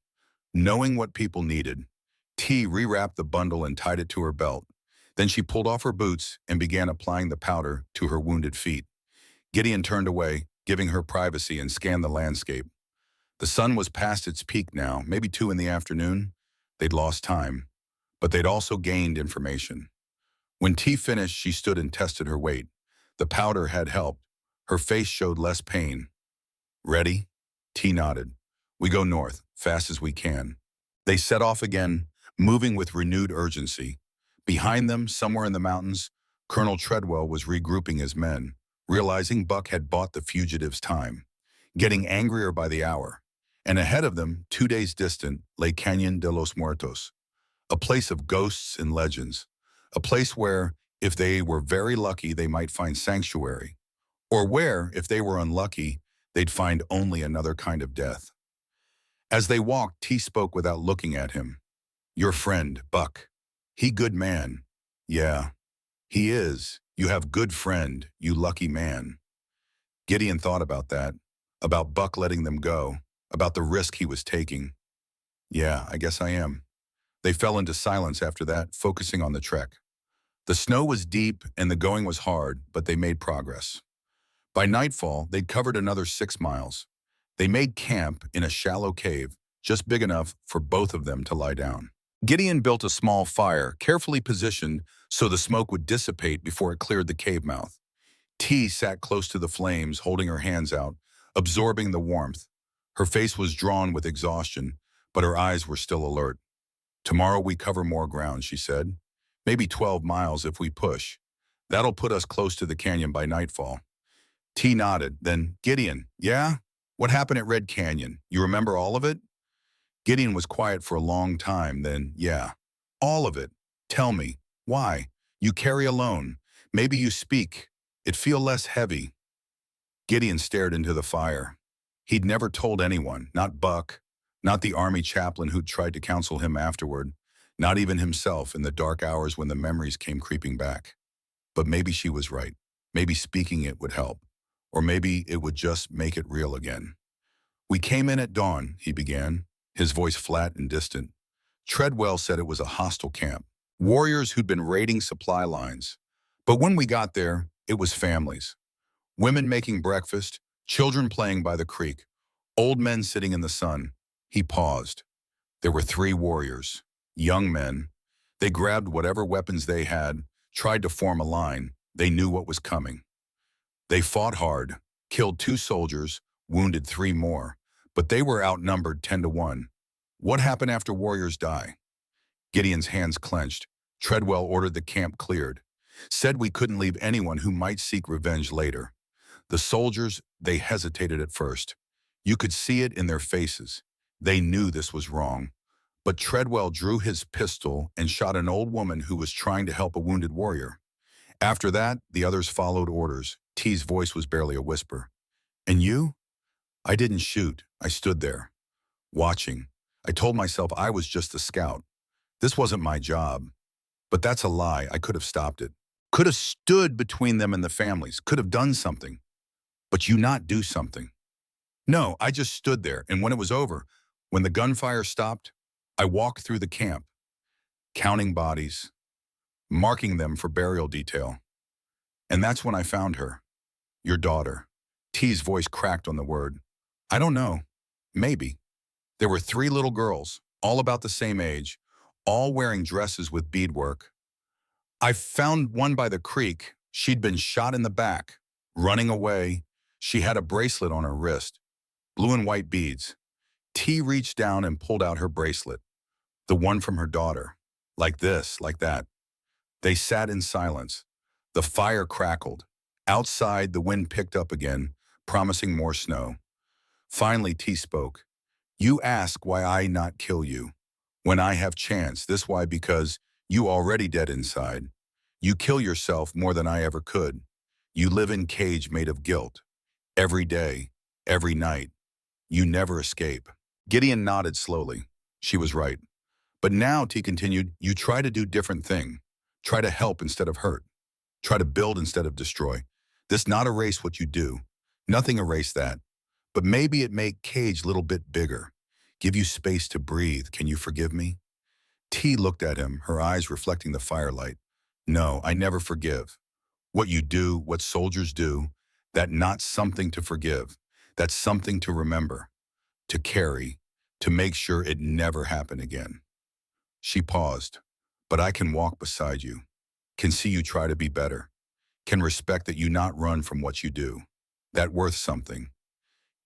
Knowing what people needed. T rewrapped the bundle and tied it to her belt. Then she pulled off her boots and began applying the powder to her wounded feet. Gideon turned away, giving her privacy, and scanned the landscape. The sun was past its peak now, maybe 2 in the afternoon. They'd lost time, but they'd also gained information. When T finished, she stood and tested her weight. The powder had helped. Her face showed less pain. Ready? T nodded. We go north, fast as we can. They set off again, moving with renewed urgency. Behind them, somewhere in the mountains, Colonel Treadwell was regrouping his men, realizing Buck had bought the fugitives time, getting angrier by the hour. And ahead of them, 2 days distant, lay Canyon de los Muertos, a place of ghosts and legends, a place where, if they were very lucky, they might find sanctuary, Or where, if they were unlucky, they'd find only another kind of death. As they walked, T spoke without looking at him. Your friend, Buck. He good man. Yeah, he is. You have good friend, you lucky man. Gideon thought about that, about Buck letting them go, about the risk he was taking. Yeah, I guess I am. They fell into silence after that, focusing on the trek. The snow was deep and the going was hard, but they made progress. By nightfall, they'd covered another 6 miles. They made camp in a shallow cave, just big enough for both of them to lie down. Gideon built a small fire, carefully positioned so the smoke would dissipate before it cleared the cave mouth. T sat close to the flames, holding her hands out, absorbing the warmth. Her face was drawn with exhaustion, but her eyes were still alert. Tomorrow we cover more ground, she said. Maybe 12 miles if we push. That'll put us close to the canyon by nightfall. T nodded, then, Gideon, yeah? What happened at Red Canyon? You remember all of it? Gideon was quiet for a long time, then, yeah. All of it. Tell me. Why? You carry alone. Maybe you speak. It feel less heavy. Gideon stared into the fire. He'd never told anyone, not Buck, not the army chaplain who'd tried to counsel him afterward, not even himself in the dark hours when the memories came creeping back. But maybe she was right. Maybe speaking it would help. Or maybe it would just make it real again. We came in at dawn, he began, his voice flat and distant. Treadwell said it was a hostile camp, warriors who'd been raiding supply lines. But when we got there, it was families. Women making breakfast, children playing by the creek, old men sitting in the sun. He paused. There were 3 warriors, young men. They grabbed whatever weapons they had, tried to form a line. They knew what was coming. They fought hard, killed 2 soldiers, wounded 3 more, but they were outnumbered 10-1. What happened after warriors die? Gideon's hands clenched. Treadwell ordered the camp cleared. Said we couldn't leave anyone who might seek revenge later. The soldiers, they hesitated at first. You could see it in their faces. They knew this was wrong. But Treadwell drew his pistol and shot an old woman who was trying to help a wounded warrior. After that, the others followed orders. T's voice was barely a whisper. And you? I didn't shoot. I stood there, watching. I told myself I was just a scout. This wasn't my job. But that's a lie. I could have stopped it. Could have stood between them and the families. Could have done something. But you not do something. No, I just stood there, and when it was over, when the gunfire stopped, I walked through the camp, counting bodies, marking them for burial detail. And that's when I found her. Your daughter. T's voice cracked on the word. I don't know. Maybe. There were 3 little girls, all about the same age, all wearing dresses with beadwork. I found one by the creek. She'd been shot in the back, running away. She had a bracelet on her wrist, blue and white beads. T reached down and pulled out her bracelet, the one from her daughter. Like this, like that. They sat in silence. The fire crackled. Outside, the wind picked up again, promising more snow. Finally, T spoke. You ask why I not kill you. When I have chance, this why because you already dead inside. You kill yourself more than I ever could. You live in cage made of guilt. Every day, every night. You never escape. Gideon nodded slowly. She was right. But now, T continued, you try to do different thing. Try to help instead of hurt. Try to build instead of destroy. This not erase what you do. Nothing erase that. But maybe it make cage little bit bigger. Give you space to breathe. Can you forgive me? T looked at him, her eyes reflecting the firelight. No, I never forgive. What you do, what soldiers do, that not something to forgive. That's something to remember, to carry, to make sure it never happen again. She paused. But I can walk beside you, can see you try to be better, can respect that you not run from what you do. That worth something.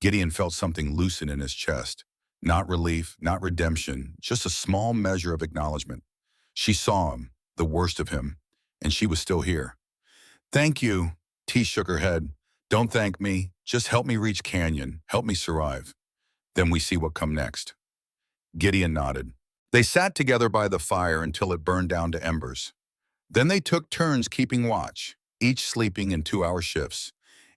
Gideon felt something loosen in his chest. Not relief, not redemption, just a small measure of acknowledgement. She saw him, the worst of him, and she was still here. Thank you. T shook her head. Don't thank me. Just help me reach Canyon. Help me survive. Then we see what come next. Gideon nodded. They sat together by the fire until it burned down to embers. Then they took turns keeping watch, each sleeping in 2-hour shifts.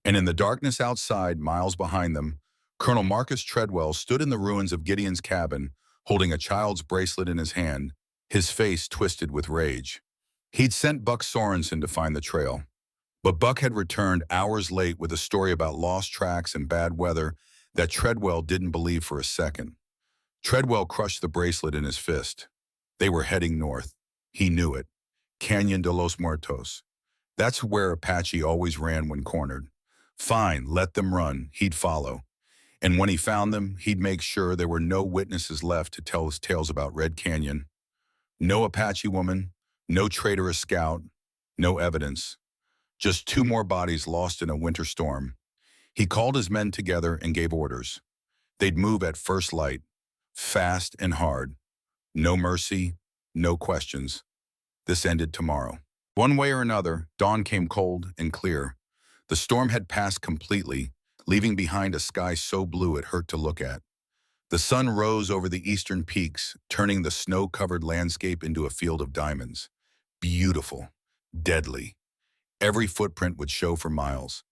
And in the darkness outside, miles behind them, Colonel Marcus Treadwell stood in the ruins of Gideon's cabin, holding a child's bracelet in his hand, his face twisted with rage. He'd sent Buck Sorensen to find the trail, but Buck had returned hours late with a story about lost tracks and bad weather that Treadwell didn't believe for a second. Treadwell crushed the bracelet in his fist. They were heading north. He knew it. Canyon de los Muertos. That's where Apache always ran when cornered. Fine, let them run. He'd follow. And when he found them, he'd make sure there were no witnesses left to tell his tales about Red Canyon. No Apache woman, no traitorous scout, no evidence. Just two more bodies lost in a winter storm. He called his men together and gave orders. They'd move at first light, fast and hard. No mercy, no questions. This ended tomorrow. One way or another, dawn came cold and clear. The storm had passed completely, leaving behind a sky so blue it hurt to look at. The sun rose over the eastern peaks, turning the snow-covered landscape into a field of diamonds. Beautiful, deadly. Every footprint would show for miles.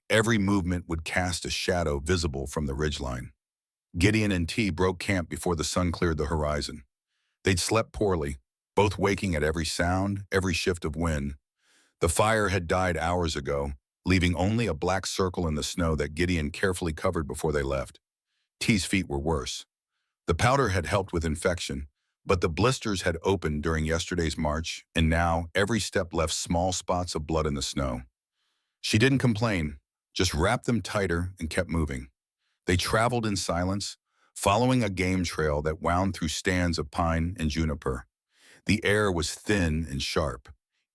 Every movement would cast a shadow visible from the ridgeline. Gideon and T broke camp before the sun cleared the horizon. They'd slept poorly, both waking at every sound, every shift of wind. The fire had died hours ago, leaving only a black circle in the snow that Gideon carefully covered before they left. T's feet were worse. The powder had helped with infection, but the blisters had opened during yesterday's march, and now every step left small spots of blood in the snow. She didn't complain, just wrapped them tighter and kept moving. They traveled in silence, following a game trail that wound through stands of pine and juniper. The air was thin and sharp,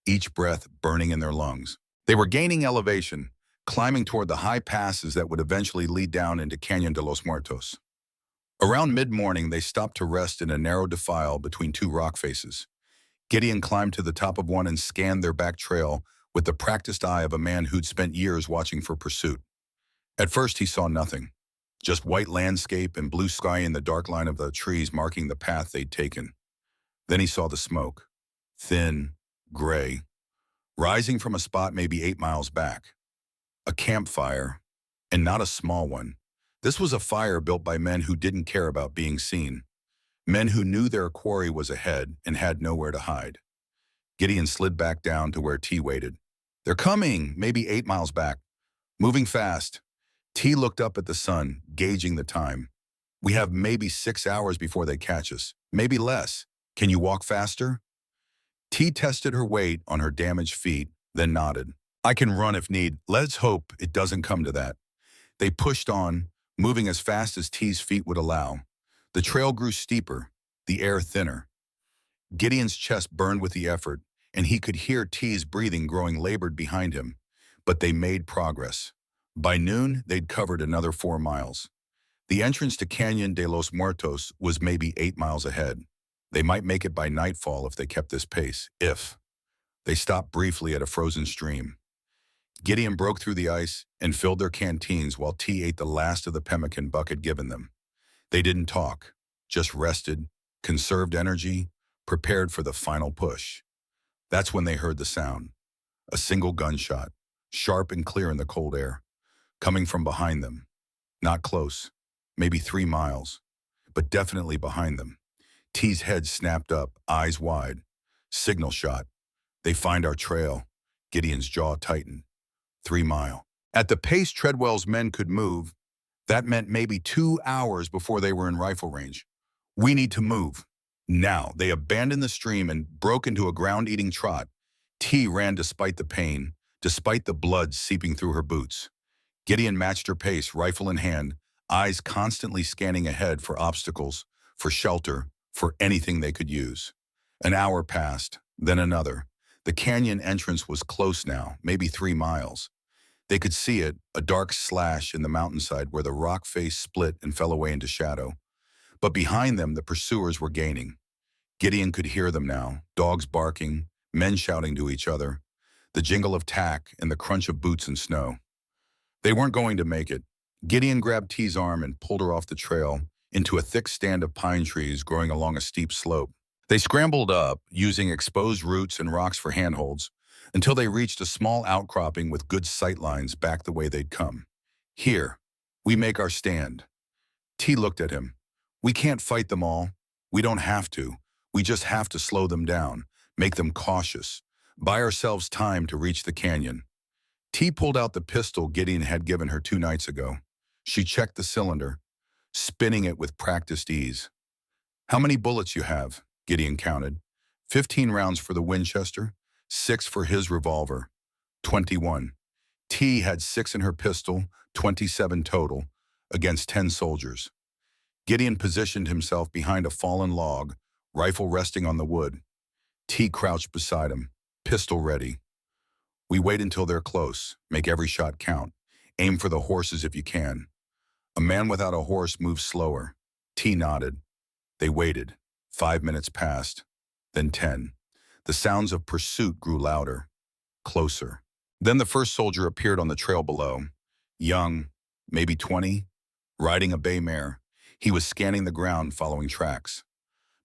each breath burning in their lungs. They were gaining elevation, climbing toward the high passes that would eventually lead down into Canyon de los Muertos. Around mid-morning, they stopped to rest in a narrow defile between two rock faces. Gideon climbed to the top of one and scanned their back trail with the practiced eye of a man who'd spent years watching for pursuit. At first, he saw nothing, just white landscape and blue sky in the dark line of the trees marking the path they'd taken. Then he saw the smoke, thin, gray, rising from a spot maybe 8 miles back. A campfire, and not a small one. This was a fire built by men who didn't care about being seen. Men who knew their quarry was ahead and had nowhere to hide. Gideon slid back down to where T waited. "They're coming, maybe 8 miles back. Moving fast." T looked up at the sun, gauging the time. "We have maybe 6 hours before they catch us, maybe less. Can you walk faster?" T tested her weight on her damaged feet, then nodded. "I can run if need. Let's hope it doesn't come to that." They pushed on, moving as fast as T's feet would allow. The trail grew steeper, the air thinner. Gideon's chest burned with the effort, and he could hear T's breathing growing labored behind him. But they made progress. By noon, they'd covered another 4 miles. The entrance to Canyon de los Muertos was maybe 8 miles ahead. They might make it by nightfall if they kept this pace, if. They stopped briefly at a frozen stream. Gideon broke through the ice and filled their canteens while T ate the last of the pemmican Buck had given them. They didn't talk, just rested, conserved energy, prepared for the final push. That's when they heard the sound. A single gunshot, sharp and clear in the cold air, coming from behind them. Not close, maybe 3 miles, but definitely behind them. T's head snapped up, eyes wide. Signal shot. "They find our trail." Gideon's jaw tightened. 3 mile. At the pace Treadwell's men could move, that meant maybe 2 hours before they were in rifle range. "We need to move." Now, they abandoned the stream and broke into a ground-eating trot. T ran despite the pain, despite the blood seeping through her boots. Gideon matched her pace, rifle in hand, eyes constantly scanning ahead for obstacles, for shelter, for anything they could use. An hour passed, then another. The canyon entrance was close now, maybe 3 miles. They could see it, a dark slash in the mountainside where the rock face split and fell away into shadow. But behind them, the pursuers were gaining. Gideon could hear them now, dogs barking, men shouting to each other, the jingle of tack and the crunch of boots in snow. They weren't going to make it. Gideon grabbed T's arm and pulled her off the trail into a thick stand of pine trees growing along a steep slope. They scrambled up, using exposed roots and rocks for handholds, until they reached a small outcropping with good sight lines back the way they'd come. Here, we make our stand. T looked at him. We can't fight them all. We don't have to. We just have to slow them down, make them cautious, buy ourselves time to reach the canyon. T pulled out the pistol Gideon had given her 2 nights ago. She checked the cylinder, spinning it with practiced ease. How many bullets you have? Gideon counted. 15 rounds for the Winchester, 6 for his revolver. 21. T had 6 in her pistol, 27 total, against 10 soldiers. Gideon positioned himself behind a fallen log, rifle resting on the wood. T crouched beside him, pistol ready. We wait until they're close, make every shot count. Aim for the horses if you can. A man without a horse moves slower. T nodded. They waited. 5 minutes passed, then 10. The sounds of pursuit grew louder, closer. Then the first soldier appeared on the trail below. Young, maybe 20, riding a bay mare. He was scanning the ground, following tracks.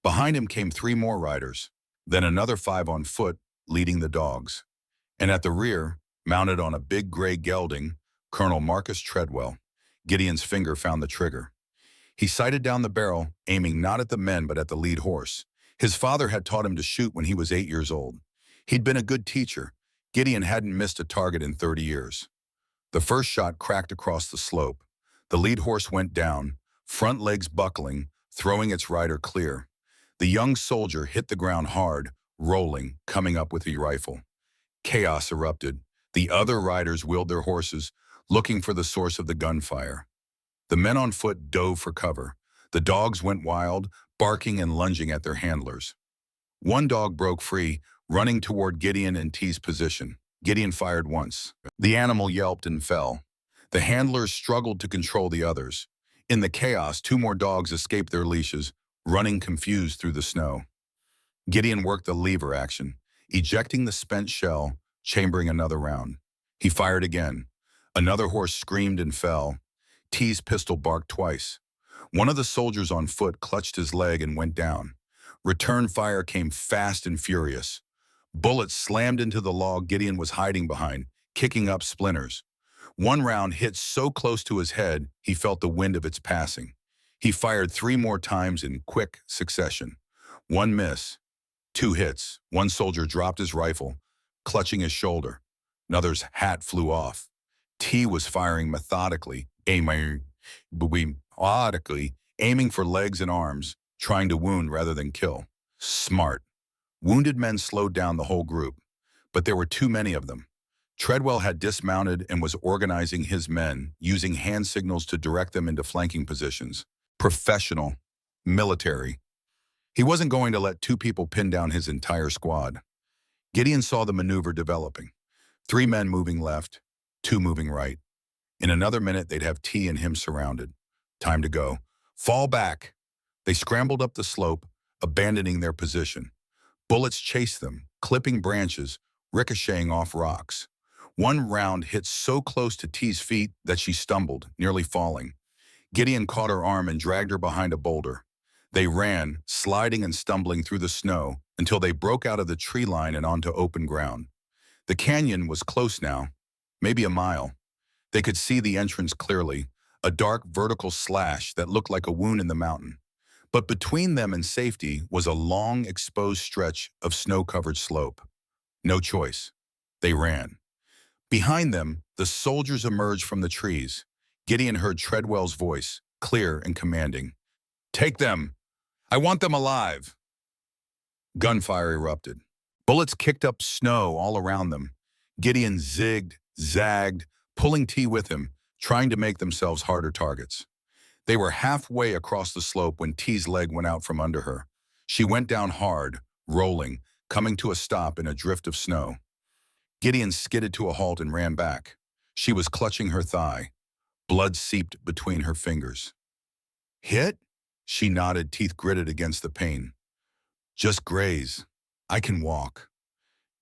Behind him came 3 more riders, then another 5 on foot, leading the dogs. And at the rear, mounted on a big gray gelding, Colonel Marcus Treadwell. Gideon's finger found the trigger. He sighted down the barrel, aiming not at the men but at the lead horse. His father had taught him to shoot when he was 8 years old. He'd been a good teacher. Gideon hadn't missed a target in 30 years. The first shot cracked across the slope. The lead horse went down, front legs buckling, throwing its rider clear. The young soldier hit the ground hard, rolling, coming up with the rifle. Chaos erupted. The other riders wheeled their horses, looking for the source of the gunfire. The men on foot dove for cover. The dogs went wild, barking and lunging at their handlers. One dog broke free, running toward Gideon and T's position. Gideon fired once. The animal yelped and fell. The handlers struggled to control the others. In the chaos, 2 more dogs escaped their leashes, running confused through the snow. Gideon worked the lever action, ejecting the spent shell, chambering another round. He fired again. Another horse screamed and fell. T's pistol barked twice. One of the soldiers on foot clutched his leg and went down. Return fire came fast and furious. Bullets slammed into the log Gideon was hiding behind, kicking up splinters. One round hit so close to his head, he felt the wind of its passing. He fired 3 more times in quick succession. 1 miss, 2 hits. One soldier dropped his rifle, clutching his shoulder. Another's hat flew off. T was firing methodically, aiming for legs and arms, trying to wound rather than kill. Smart. Wounded men slowed down the whole group, but there were too many of them. Treadwell had dismounted and was organizing his men, using hand signals to direct them into flanking positions. Professional. Military. He wasn't going to let 2 people pin down his entire squad. Gideon saw the maneuver developing. 3 men moving left, 2 moving right. In another minute, they'd have T and him surrounded. Time to go. Fall back. They scrambled up the slope, abandoning their position. Bullets chased them, clipping branches, ricocheting off rocks. One round hit so close to T's feet that she stumbled, nearly falling. Gideon caught her arm and dragged her behind a boulder. They ran, sliding and stumbling through the snow until they broke out of the tree line and onto open ground. The canyon was close now, maybe a mile. They could see the entrance clearly, a dark vertical slash that looked like a wound in the mountain. But between them and safety was a long, exposed stretch of snow-covered slope. No choice. They ran. Behind them, the soldiers emerged from the trees. Gideon heard Treadwell's voice, clear and commanding. "Take them! I want them alive!" Gunfire erupted. Bullets kicked up snow all around them. Gideon zigged, zagged, pulling T with him, trying to make themselves harder targets. They were halfway across the slope when T's leg went out from under her. She went down hard, rolling, coming to a stop in a drift of snow. Gideon skidded to a halt and ran back. She was clutching her thigh. Blood seeped between her fingers. "Hit?" She nodded, teeth gritted against the pain. "Just graze. I can walk."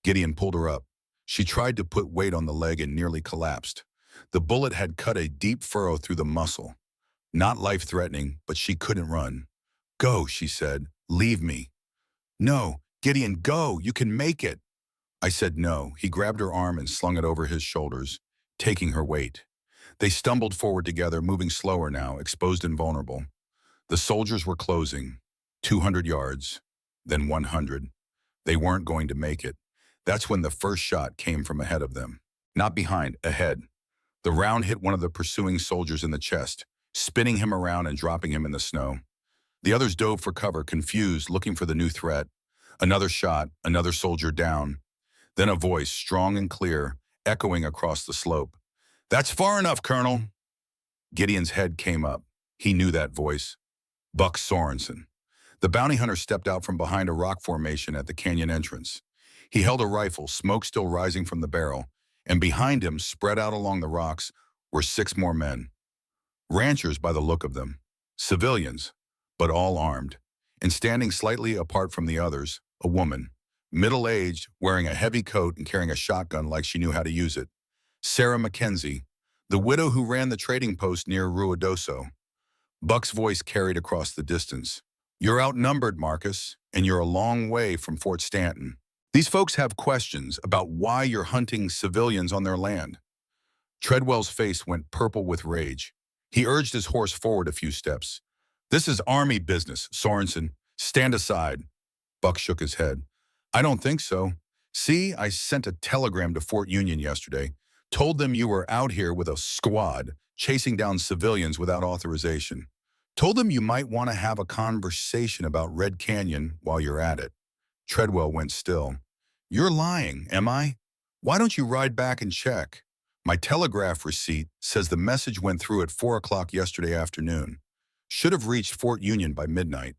Gideon pulled her up. She tried to put weight on the leg and nearly collapsed. The bullet had cut a deep furrow through the muscle. Not life-threatening, but she couldn't run. "Go," she said. "Leave me." "No, Gideon, go. You can make it." I said no. He grabbed her arm and slung it over his shoulders, taking her weight. They stumbled forward together, moving slower now, exposed and vulnerable. The soldiers were closing. 200 yards, then 100. They weren't going to make it. That's when the first shot came from ahead of them. Not behind, ahead. The round hit one of the pursuing soldiers in the chest, spinning him around and dropping him in the snow. The others dove for cover, confused, looking for the new threat. Another shot, another soldier down. Then a voice, strong and clear, echoing across the slope. "That's far enough, Colonel." Gideon's head came up. He knew that voice. Buck Sorensen. The bounty hunter stepped out from behind a rock formation at the canyon entrance. He held a rifle, smoke still rising from the barrel, and behind him, spread out along the rocks, were 6 more men. Ranchers by the look of them. Civilians, but all armed. And standing slightly apart from the others, a woman, middle-aged, wearing a heavy coat and carrying a shotgun like she knew how to use it. Sarah Mackenzie, the widow who ran the trading post near Ruidoso. Buck's voice carried across the distance. "You're outnumbered, Marcus, and you're a long way from Fort Stanton. These folks have questions about why you're hunting civilians on their land." Treadwell's face went purple with rage. He urged his horse forward a few steps. "This is Army business, Sorensen. Stand aside." Buck shook his head. "I don't think so. See, I sent a telegram to Fort Union yesterday. Told them you were out here with a squad, chasing down civilians without authorization. Told them you might want to have a conversation about Red Canyon while you're at it." Treadwell went still. "You're lying, am I? Why don't you ride back and check? My telegraph receipt says the message went through at 4 o'clock yesterday afternoon. Should have reached Fort Union by midnight."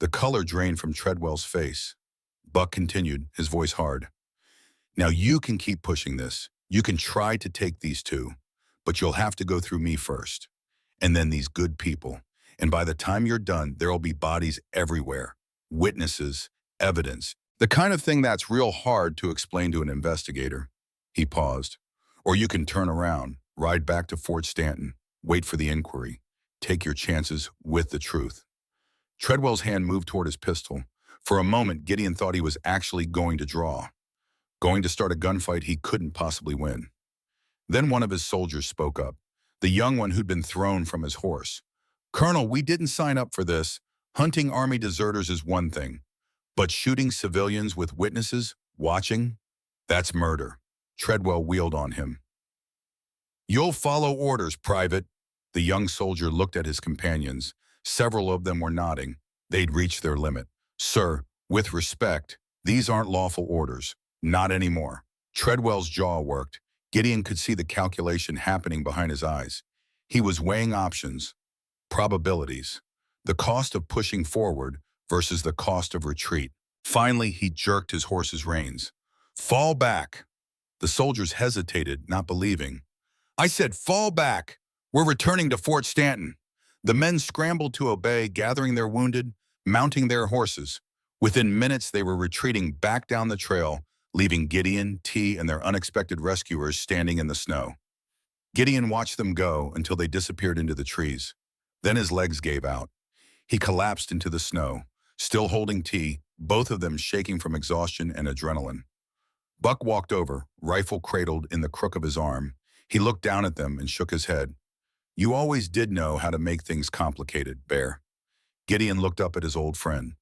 The color drained from Treadwell's face. Buck continued, his voice hard. "Now you can keep pushing this. You can try to take these two, but you'll have to go through me first. And then these good people. And by the time you're done, there'll be bodies everywhere. Witnesses, evidence. The kind of thing that's real hard to explain to an investigator." He paused. "Or you can turn around, ride back to Fort Stanton, wait for the inquiry. Take your chances with the truth." Treadwell's hand moved toward his pistol. For a moment, Gideon thought he was actually going to draw. Going to start a gunfight he couldn't possibly win. Then one of his soldiers spoke up, the young one who'd been thrown from his horse. "Colonel, we didn't sign up for this. Hunting Army deserters is one thing. But shooting civilians with witnesses, watching, that's murder." Treadwell wheeled on him. "You'll follow orders, Private." The young soldier looked at his companions. Several of them were nodding. They'd reached their limit. "Sir, with respect, these aren't lawful orders. Not anymore." Treadwell's jaw worked. Gideon could see the calculation happening behind his eyes. He was weighing options, probabilities, the cost of pushing forward versus the cost of retreat. Finally, he jerked his horse's reins. "Fall back." The soldiers hesitated, not believing. "I said fall back. We're returning to Fort Stanton." The men scrambled to obey, gathering their wounded, mounting their horses. Within minutes, they were retreating back down the trail, leaving Gideon, T, and their unexpected rescuers standing in the snow. Gideon watched them go until they disappeared into the trees. Then his legs gave out. He collapsed into the snow, still holding T, both of them shaking from exhaustion and adrenaline. Buck walked over, rifle cradled in the crook of his arm. He looked down at them and shook his head. "You always did know how to make things complicated, Bear." Gideon looked up at his old friend.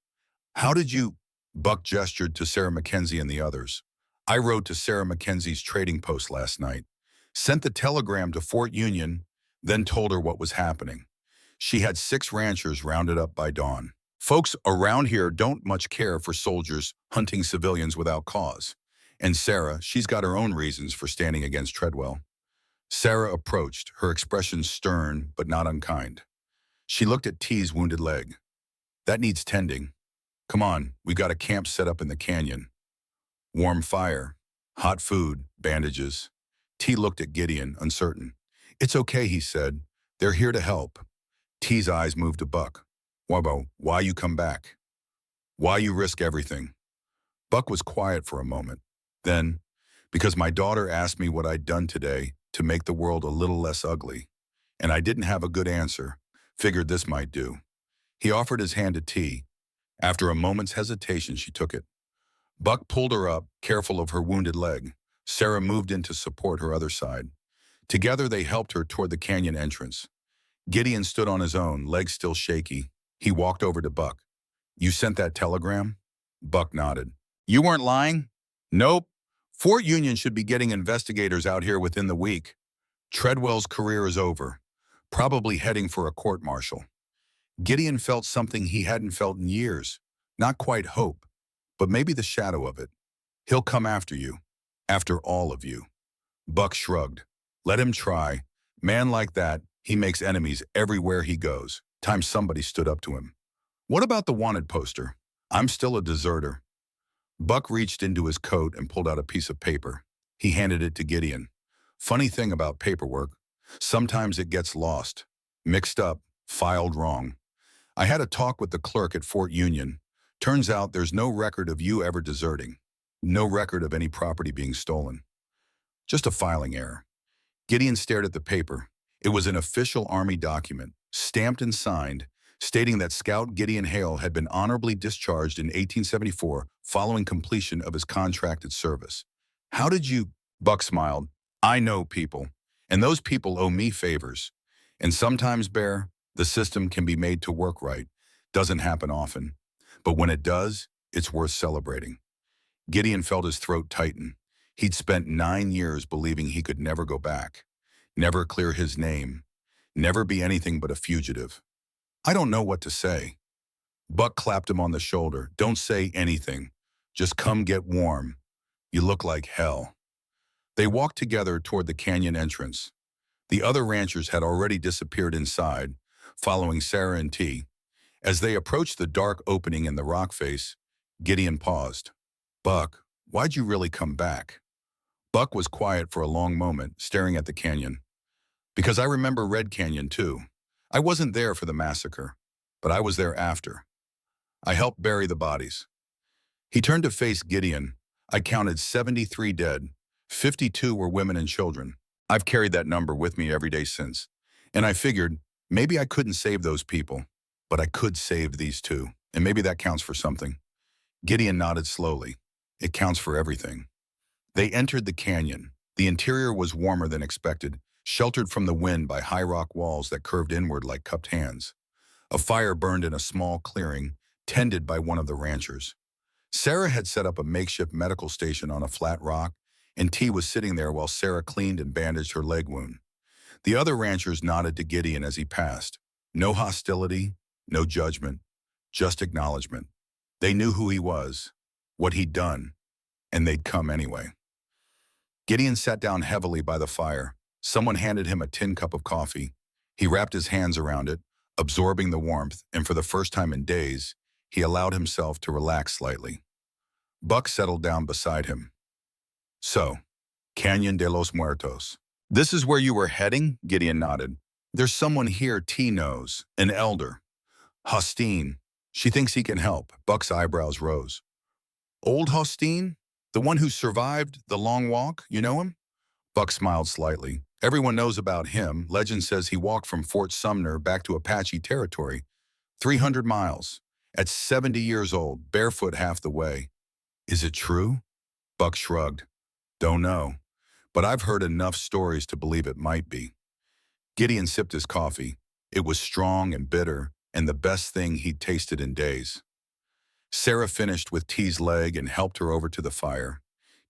"How did you—" Buck gestured to Sarah Mackenzie and the others. "I rode to Sarah Mackenzie's trading post last night, sent the telegram to Fort Union, then told her what was happening. She had 6 ranchers rounded up by dawn. Folks around here don't much care for soldiers hunting civilians without cause. And Sarah, she's got her own reasons for standing against Treadwell." Sarah approached, her expression stern but not unkind. She looked at T's wounded leg. "That needs tending. Come on, we've got a camp set up in the canyon. Warm fire, hot food, bandages." T looked at Gideon, uncertain. "It's okay," he said. "They're here to help." T's eyes moved to Buck. Why you come back? Why you risk everything?" Buck was quiet for a moment. Then, "Because my daughter asked me what I'd done today to make the world a little less ugly. And I didn't have a good answer. Figured this might do." He offered his hand to T. After a moment's hesitation, she took it. Buck pulled her up, careful of her wounded leg. Sarah moved in to support her other side. Together they helped her toward the canyon entrance. Gideon stood on his own, legs still shaky. He walked over to Buck. "You sent that telegram?" Buck nodded. "You weren't lying?" "Nope. Fort Union should be getting investigators out here within the week. Treadwell's career is over, probably heading for a court-martial." Gideon felt something he hadn't felt in years. Not quite hope, but maybe the shadow of it. "He'll come after you. After all of you." Buck shrugged. "Let him try. Man like that, he makes enemies everywhere he goes." Time somebody stood up to him. "What about the wanted poster?" "I'm still a deserter." Buck reached into his coat and pulled out a piece of paper. He handed it to Gideon. "Funny thing about paperwork, sometimes it gets lost, mixed up, filed wrong. I had a talk with the clerk at Fort Union. Turns out there's no record of you ever deserting. No record of any property being stolen. Just a filing error." Gideon stared at the paper. It was an official Army document, stamped and signed, stating that Scout Gideon Hale had been honorably discharged in 1874 following completion of his contracted service. "How did you—" Buck smiled. "I know people, and those people owe me favors. And sometimes, Bear, the system can be made to work right. Doesn't happen often. But when it does, it's worth celebrating." Gideon felt his throat tighten. He'd spent 9 years believing he could never go back, never clear his name, never be anything but a fugitive. "I don't know what to say." Buck clapped him on the shoulder. "Don't say anything. Just come get warm. You look like hell." They walked together toward the canyon entrance. The other ranchers had already disappeared inside, following Sarah and T. As they approached the dark opening in the rock face, Gideon paused. "Buck, why'd you really come back?" Buck was quiet for a long moment, staring at the canyon. "Because I remember Red Canyon, too. I wasn't there for the massacre, but I was there after. I helped bury the bodies." He turned to face Gideon. "I counted 73 dead. 52 were women and children. I've carried that number with me every day since. And I figured, maybe I couldn't save those people, but I could save these two. And maybe that counts for something." Gideon nodded slowly. "It counts for everything." They entered the canyon. The interior was warmer than expected, sheltered from the wind by high rock walls that curved inward like cupped hands. A fire burned in a small clearing, tended by one of the ranchers. Sarah had set up a makeshift medical station on a flat rock, and T was sitting there while Sarah cleaned and bandaged her leg wound. The other ranchers nodded to Gideon as he passed. No hostility, no judgment, just acknowledgement. They knew who he was, what he'd done, and they'd come anyway. Gideon sat down heavily by the fire. Someone handed him a tin cup of coffee. He wrapped his hands around it, absorbing the warmth, and for the first time in days, he allowed himself to relax slightly. Buck settled down beside him. "So, Canyon de los Muertos. This is where you were heading?" Gideon nodded. "There's someone here T knows, an elder. Hostine. She thinks he can help." Buck's eyebrows rose. "Old Hostine? The one who survived the long walk? You know him?" Buck smiled slightly. "Everyone knows about him. Legend says he walked from Fort Sumner back to Apache territory. 300 miles. At 70 years old, barefoot half the way." "Is it true?" Buck shrugged. "Don't know. But I've heard enough stories to believe it might be." Gideon sipped his coffee. It was strong and bitter, and the best thing he'd tasted in days. Sarah finished with T's leg and helped her over to the fire.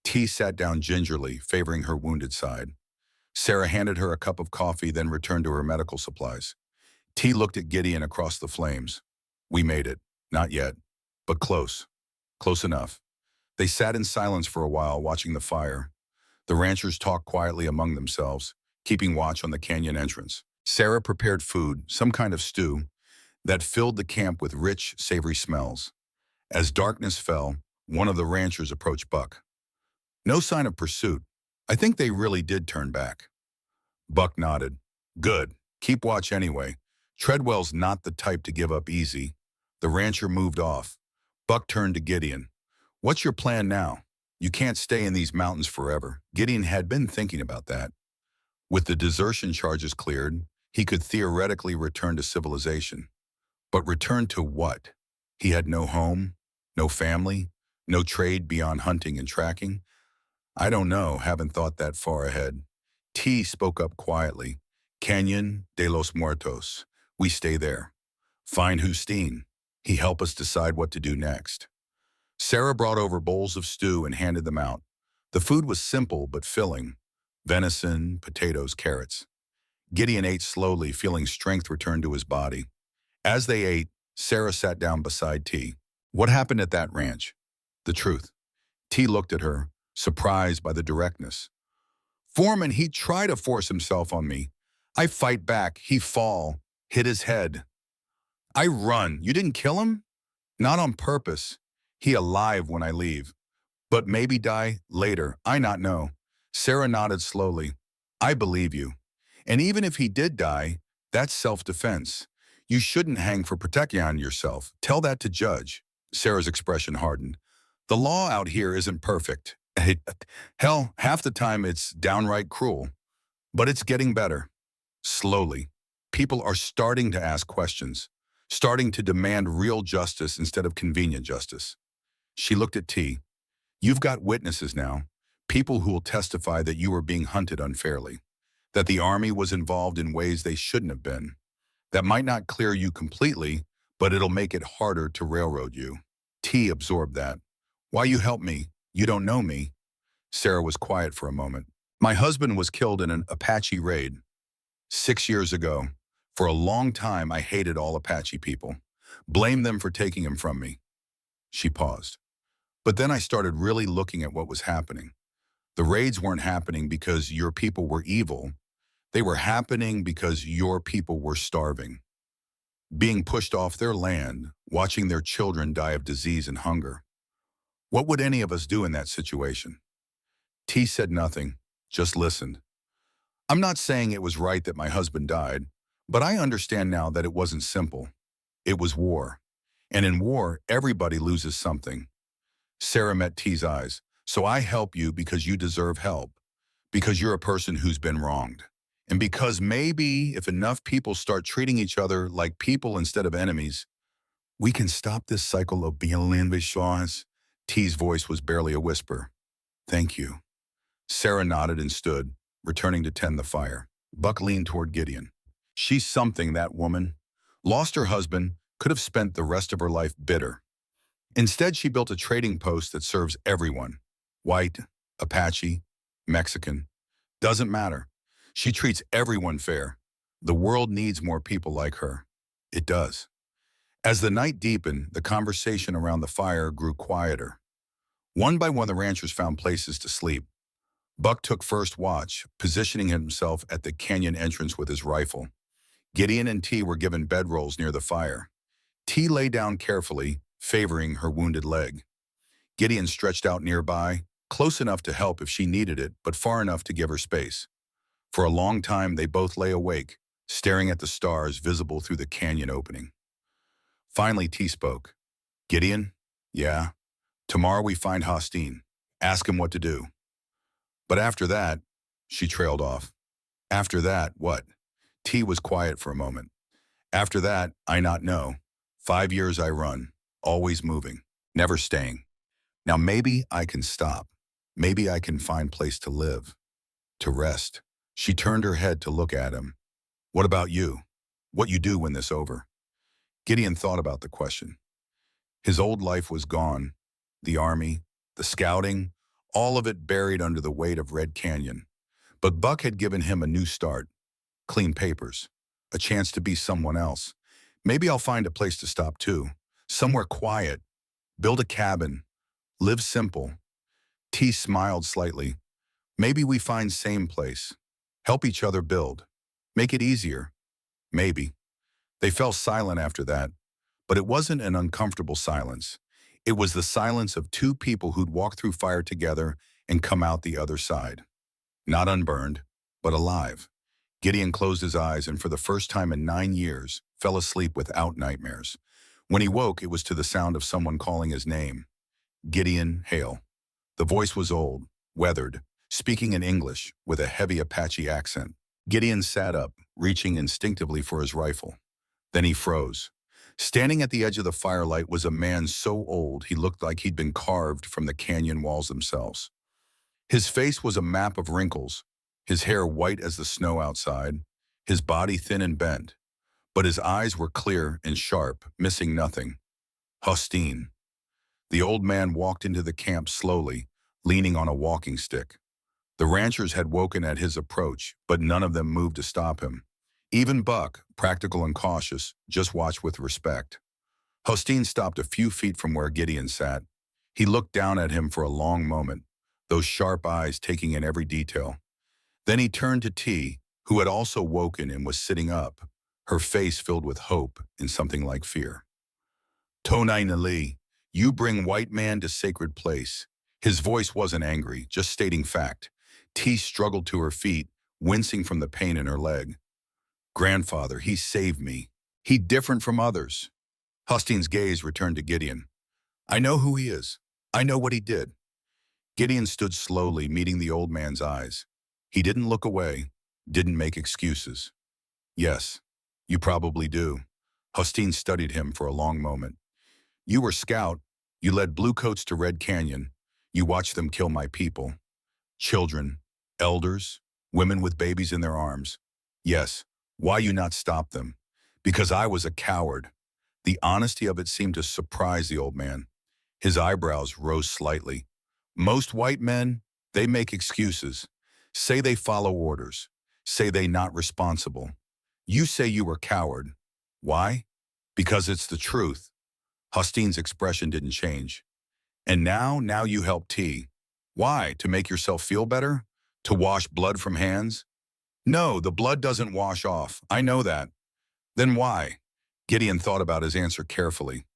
T sat down gingerly, favoring her wounded side. Sarah handed her a cup of coffee, then returned to her medical supplies. T looked at Gideon across the flames. "We made it. Not yet, but close. Close enough." They sat in silence for a while, watching the fire. The ranchers talked quietly among themselves, keeping watch on the canyon entrance. Sarah prepared food, some kind of stew, that filled the camp with rich, savory smells. As darkness fell, one of the ranchers approached Buck. "No sign of pursuit. I think they really did turn back." Buck nodded. "Good. Keep watch anyway. Treadwell's not the type to give up easy." The rancher moved off. Buck turned to Gideon. "What's your plan now? You can't stay in these mountains forever." Gideon had been thinking about that. With the desertion charges cleared, he could theoretically return to civilization. But return to what? He had no home, no family, No trade beyond hunting and tracking? I don't know, haven't thought that far ahead. T spoke up quietly. Canyon de los Muertos. We stay there. Find Justine. He help us decide what to do next. Sarah brought over bowls of stew and handed them out. The food was simple but filling. Venison, potatoes, carrots. Gideon ate slowly, feeling strength return to his body. As they ate, Sarah sat down beside T. What happened at that ranch? The truth. T looked at her, surprised by the directness. Foreman, he tried to force himself on me. I fight back, he fall, hit his head. I run. You didn't kill him? Not on purpose. He alive when I leave. But maybe die later, I not know. Sarah nodded slowly. I believe you. And even if he did die, that's self-defense. You shouldn't hang for protecting yourself. Tell that to judge. Sarah's expression hardened. The law out here isn't perfect. Hell, half the time it's downright cruel. But it's getting better. Slowly. People are starting to ask questions, starting to demand real justice instead of convenient justice. She looked at T. You've got witnesses now, people who will testify that you were being hunted unfairly, that the army was involved in ways they shouldn't have been. That might not clear you completely, but it'll make it harder to railroad you. T absorbed that. Why you help me? You don't know me. Sarah was quiet for a moment. My husband was killed in an Apache raid 6 years ago. For a long time, I hated all Apache people. Blamed them for taking him from me. She paused. But then I started really looking at what was happening. The raids weren't happening because your people were evil. They were happening because your people were starving. Being pushed off their land, watching their children die of disease and hunger. What would any of us do in that situation? T said nothing, just listened. I'm not saying it was right that my husband died, but I understand now that it wasn't simple. It was war. And in war, everybody loses something. Sarah met T's eyes. So I help you because you deserve help, because you're a person who's been wronged. And because maybe if enough people start treating each other like people instead of enemies, we can stop this cycle of violence. T's voice was barely a whisper. Thank you. Sarah nodded and stood, returning to tend the fire. Buck leaned toward Gideon. She's something, that woman. Lost her husband, could have spent the rest of her life bitter. Instead, she built a trading post that serves everyone. White, Apache, Mexican. Doesn't matter. She treats everyone fair. The world needs more people like her. It does. As the night deepened, the conversation around the fire grew quieter. One by one, the ranchers found places to sleep. Buck took first watch, positioning himself at the canyon entrance with his rifle. Gideon and T were given bedrolls near the fire. T lay down carefully, favoring her wounded leg. Gideon stretched out nearby, close enough to help if she needed it, but far enough to give her space. For a long time, they both lay awake, staring at the stars visible through the canyon opening. Finally, T spoke. Gideon? Yeah. Tomorrow we find Justine. Ask him what to do. But after that, she trailed off. After that, what? T was quiet for a moment. After that, I not know. 5 years I run, always moving, never staying. Now maybe I can stop. Maybe I can find place to live, to rest. She turned her head to look at him. What about you? What you do when this over? Gideon thought about the question. His old life was gone. The army, the scouting, all of it buried under the weight of Red Canyon. But Buck had given him a new start. Clean papers. A chance to be someone else. Maybe I'll find a place to stop too. Somewhere quiet. Build a cabin. Live simple. T smiled slightly. Maybe we find same place. Help each other build. Make it easier. Maybe. They fell silent after that. But it wasn't an uncomfortable silence. It was the silence of two people who'd walked through fire together and come out the other side. Not unburned, but alive. Gideon closed his eyes and for the first time in 9 years, fell asleep without nightmares. When he woke, it was to the sound of someone calling his name. Gideon Hale. The voice was old, weathered, speaking in English with a heavy Apache accent. Gideon sat up, reaching instinctively for his rifle. Then he froze. Standing at the edge of the firelight was a man so old he looked like he'd been carved from the canyon walls themselves. His face was a map of wrinkles, his hair white as the snow outside, his body thin and bent, but his eyes were clear and sharp, missing nothing. Hosteen. The old man walked into the camp slowly, leaning on a walking stick. The ranchers had woken at his approach, but none of them moved to stop him. Even Buck, practical and cautious, just watched with respect. Hosteen stopped a few feet from where Gideon sat. He looked down at him for a long moment, those sharp eyes taking in every detail. Then he turned to T, who had also woken and was sitting up, her face filled with hope and something like fear. Tonai Nali, you bring white man to sacred place. His voice wasn't angry, just stating fact. T struggled to her feet, wincing from the pain in her leg. Grandfather, he saved me. He different from others. Hosteen's gaze returned to Gideon. I know who he is. I know what he did. Gideon stood slowly, meeting the old man's eyes. He didn't look away, didn't make excuses. Yes, you probably do. Hosteen studied him for a long moment. You were scout. You led bluecoats to Red Canyon. You watched them kill my people. Children, elders, women with babies in their arms. Yes, why you not stop them? Because I was a coward. The honesty of it seemed to surprise the old man. His eyebrows rose slightly. Most white men, they make excuses. Say they follow orders. Say they not responsible. You say you were coward. Why? Because it's the truth. Hosteen's expression didn't change. And now you help T. Why? To make yourself feel better? To wash blood from hands? No, the blood doesn't wash off. I know that. Then why? Gideon thought about his answer carefully.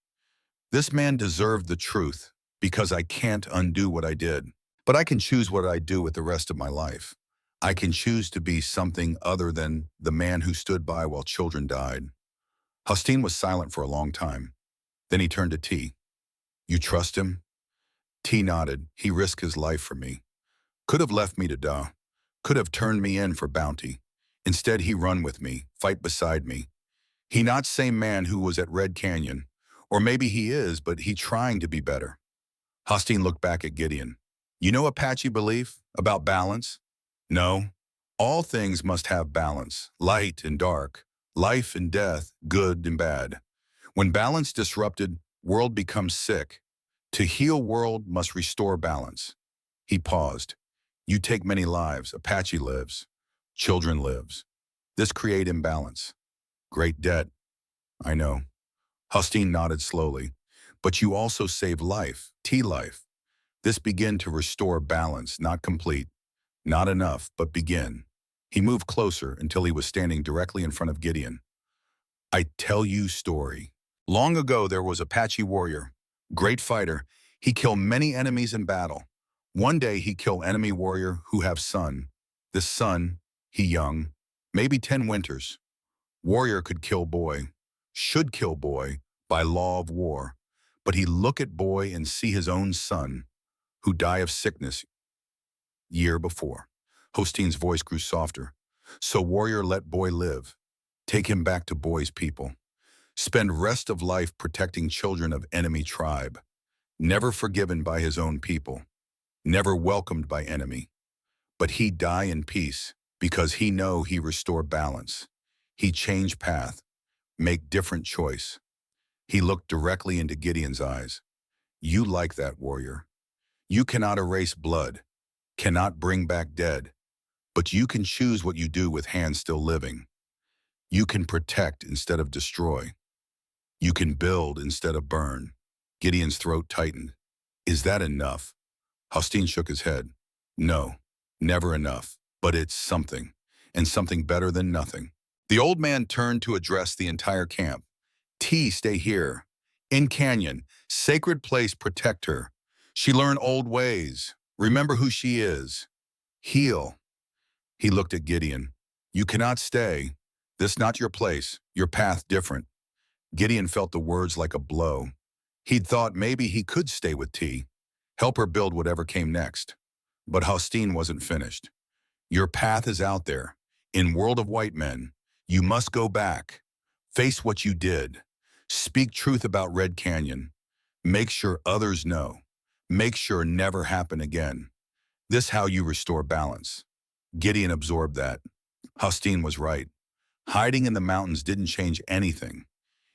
This man deserved the truth because I can't undo what I did. But I can choose what I do with the rest of my life. I can choose to be something other than the man who stood by while children died. Hosteen was silent for a long time. Then he turned to T. You trust him? T nodded. He risked his life for me. Could have left me to die. Could have turned me in for bounty. Instead, he run with me, fight beside me. He not same man who was at Red Canyon. Or maybe he is, but he trying to be better. Hosteen looked back at Gideon. You know Apache belief about balance? No. All things must have balance, light and dark, life and death, good and bad. When balance disrupted, world becomes sick. To heal world must restore balance. He paused. You take many lives, Apache lives, children lives. This create imbalance. Great debt. I know. Hosteen nodded slowly. But you also save life, T life. This begin to restore balance, not complete. Not enough, but begin. He moved closer until he was standing directly in front of Gideon. I tell you story. Long ago there was Apache warrior, great fighter. He killed many enemies in battle. One day he killed enemy warrior who have son. This son, he young, maybe 10 winters. Warrior could kill boy, should kill boy by law of war. But he look at boy and see his own son, who die of sickness year before. Hosteen's voice grew softer. So warrior let boy live. Take him back to boy's people. Spend rest of life protecting children of enemy tribe. Never forgiven by his own people. Never welcomed by enemy. But he die in peace because he know he restore balance. He change path, make different choice. He looked directly into Gideon's eyes. You like that, warrior. You cannot erase blood, cannot bring back dead, but you can choose what you do with hands still living. You can protect instead of destroy. You can build instead of burn. Gideon's throat tightened. Is that enough? Hosteen shook his head. No, never enough, but it's something, and something better than nothing. The old man turned to address the entire camp. T, stay here. In Canyon, sacred place, protect her. She learned old ways. Remember who she is. Heal. He looked at Gideon. You cannot stay. This not your place, your path different. Gideon felt the words like a blow. He'd thought maybe he could stay with T, help her build whatever came next. But Hosteen wasn't finished. Your path is out there. In world of white men, you must go back. Face what you did. Speak truth about Red Canyon. Make sure others know. Make sure never happen again. This how you restore balance. Gideon absorbed that. Hostine was right. Hiding in the mountains didn't change anything.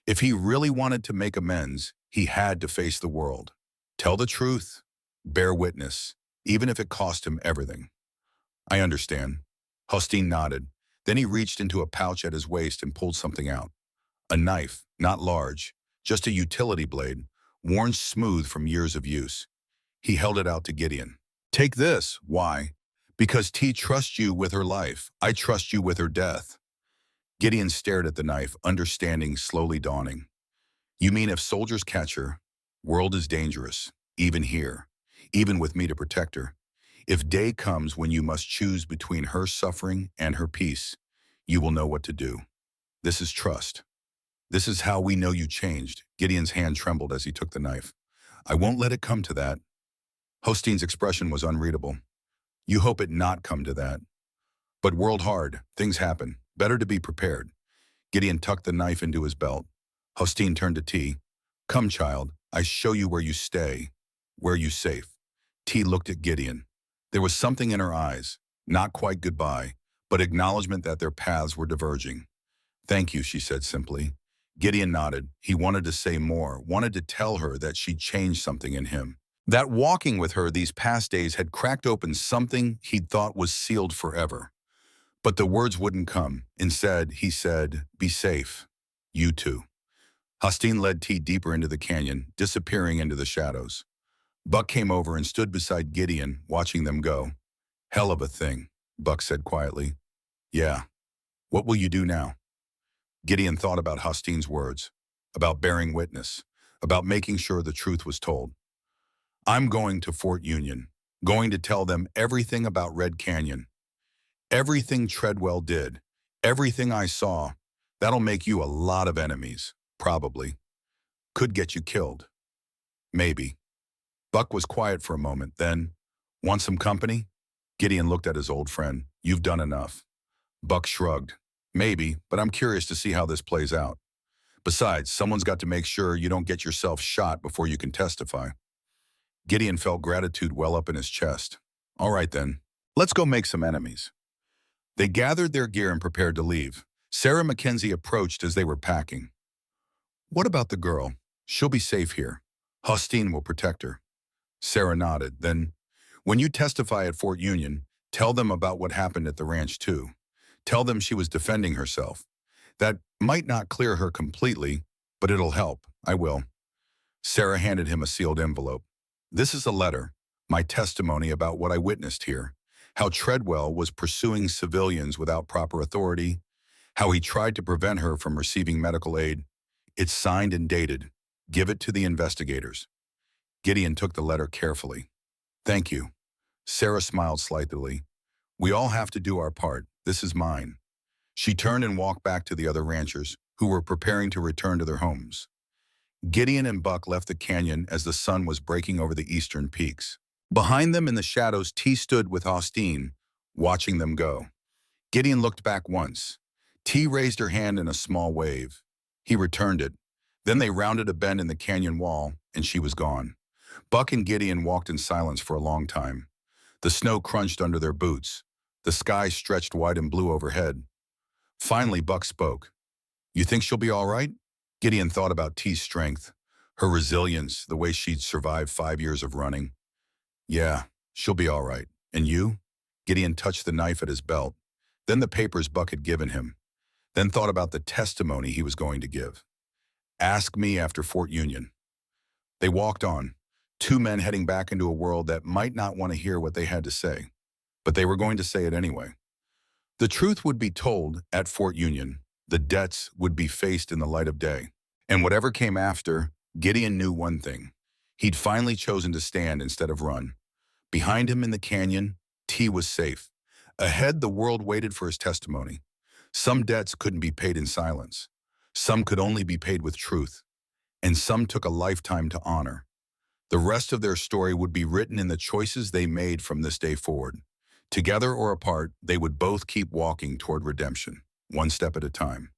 If he really wanted to make amends, he had to face the world. Tell the truth. Bear witness, even if it cost him everything. I understand. Hostine nodded. Then he reached into a pouch at his waist and pulled something out. A knife, not large, just a utility blade, worn smooth from years of use. He held it out to Gideon. Take this. Why? Because T trusts you with her life. I trust you with her death. Gideon stared at the knife, understanding slowly dawning. You mean if soldiers catch her, world is dangerous, even here, even with me to protect her. If day comes when you must choose between her suffering and her peace, you will know what to do. This is trust. This is how we know you changed. Gideon's hand trembled as he took the knife. I won't let it come to that. Hostine's expression was unreadable. You hope it not come to that. But world hard, things happen. Better to be prepared. Gideon tucked the knife into his belt. Hostine turned to T. Come, child, I show you where you stay, where you safe. T looked at Gideon. There was something in her eyes, not quite goodbye, but acknowledgement that their paths were diverging. Thank you, she said simply. Gideon nodded. He wanted to say more, wanted to tell her that she'd changed something in him. That walking with her these past days had cracked open something he'd thought was sealed forever. But the words wouldn't come. Instead, he said, be safe. You too. Hostine led T deeper into the canyon, disappearing into the shadows. Buck came over and stood beside Gideon, watching them go. Hell of a thing, Buck said quietly. Yeah. What will you do now? Gideon thought about Hostine's words, about bearing witness, about making sure the truth was told. I'm going to Fort Union, going to tell them everything about Red Canyon. Everything Treadwell did, everything I saw, that'll make you a lot of enemies, probably. Could get you killed. Maybe. Buck was quiet for a moment, then, want some company? Gideon looked at his old friend. You've done enough. Buck shrugged. Maybe, but I'm curious to see how this plays out. Besides, someone's got to make sure you don't get yourself shot before you can testify. Gideon felt gratitude well up in his chest. All right then, let's go make some enemies. They gathered their gear and prepared to leave. Sarah Mackenzie approached as they were packing. What about the girl? She'll be safe here. Hostine will protect her. Sarah nodded. Then, when you testify at Fort Union, tell them about what happened at the ranch too. Tell them she was defending herself. That might not clear her completely, but it'll help. I will. Sarah handed him a sealed envelope. This is a letter, my testimony about what I witnessed here, how Treadwell was pursuing civilians without proper authority, how he tried to prevent her from receiving medical aid. It's signed and dated. Give it to the investigators. Gideon took the letter carefully. Thank you. Sarah smiled slightly. We all have to do our part. This is mine. She turned and walked back to the other ranchers, who were preparing to return to their homes. Gideon and Buck left the canyon as the sun was breaking over the eastern peaks. Behind them in the shadows, T stood with Hostine, watching them go. Gideon looked back once. T raised her hand in a small wave. He returned it. Then they rounded a bend in the canyon wall, and she was gone. Buck and Gideon walked in silence for a long time. The snow crunched under their boots. The sky stretched white and blue overhead. Finally, Buck spoke. You think she'll be all right? Gideon thought about T's strength, her resilience, the way she'd survived 5 years of running. Yeah, she'll be all right. And you? Gideon touched the knife at his belt, then the papers Buck had given him, then thought about the testimony he was going to give. Ask me after Fort Union. They walked on, two men heading back into a world that might not want to hear what they had to say, but they were going to say it anyway. The truth would be told at Fort Union. The debts would be faced in the light of day. And whatever came after, Gideon knew one thing. He'd finally chosen to stand instead of run. Behind him in the canyon, T was safe. Ahead, the world waited for his testimony. Some debts couldn't be paid in silence. Some could only be paid with truth. And some took a lifetime to honor. The rest of their story would be written in the choices they made from this day forward. Together or apart, they would both keep walking toward redemption, one step at a time.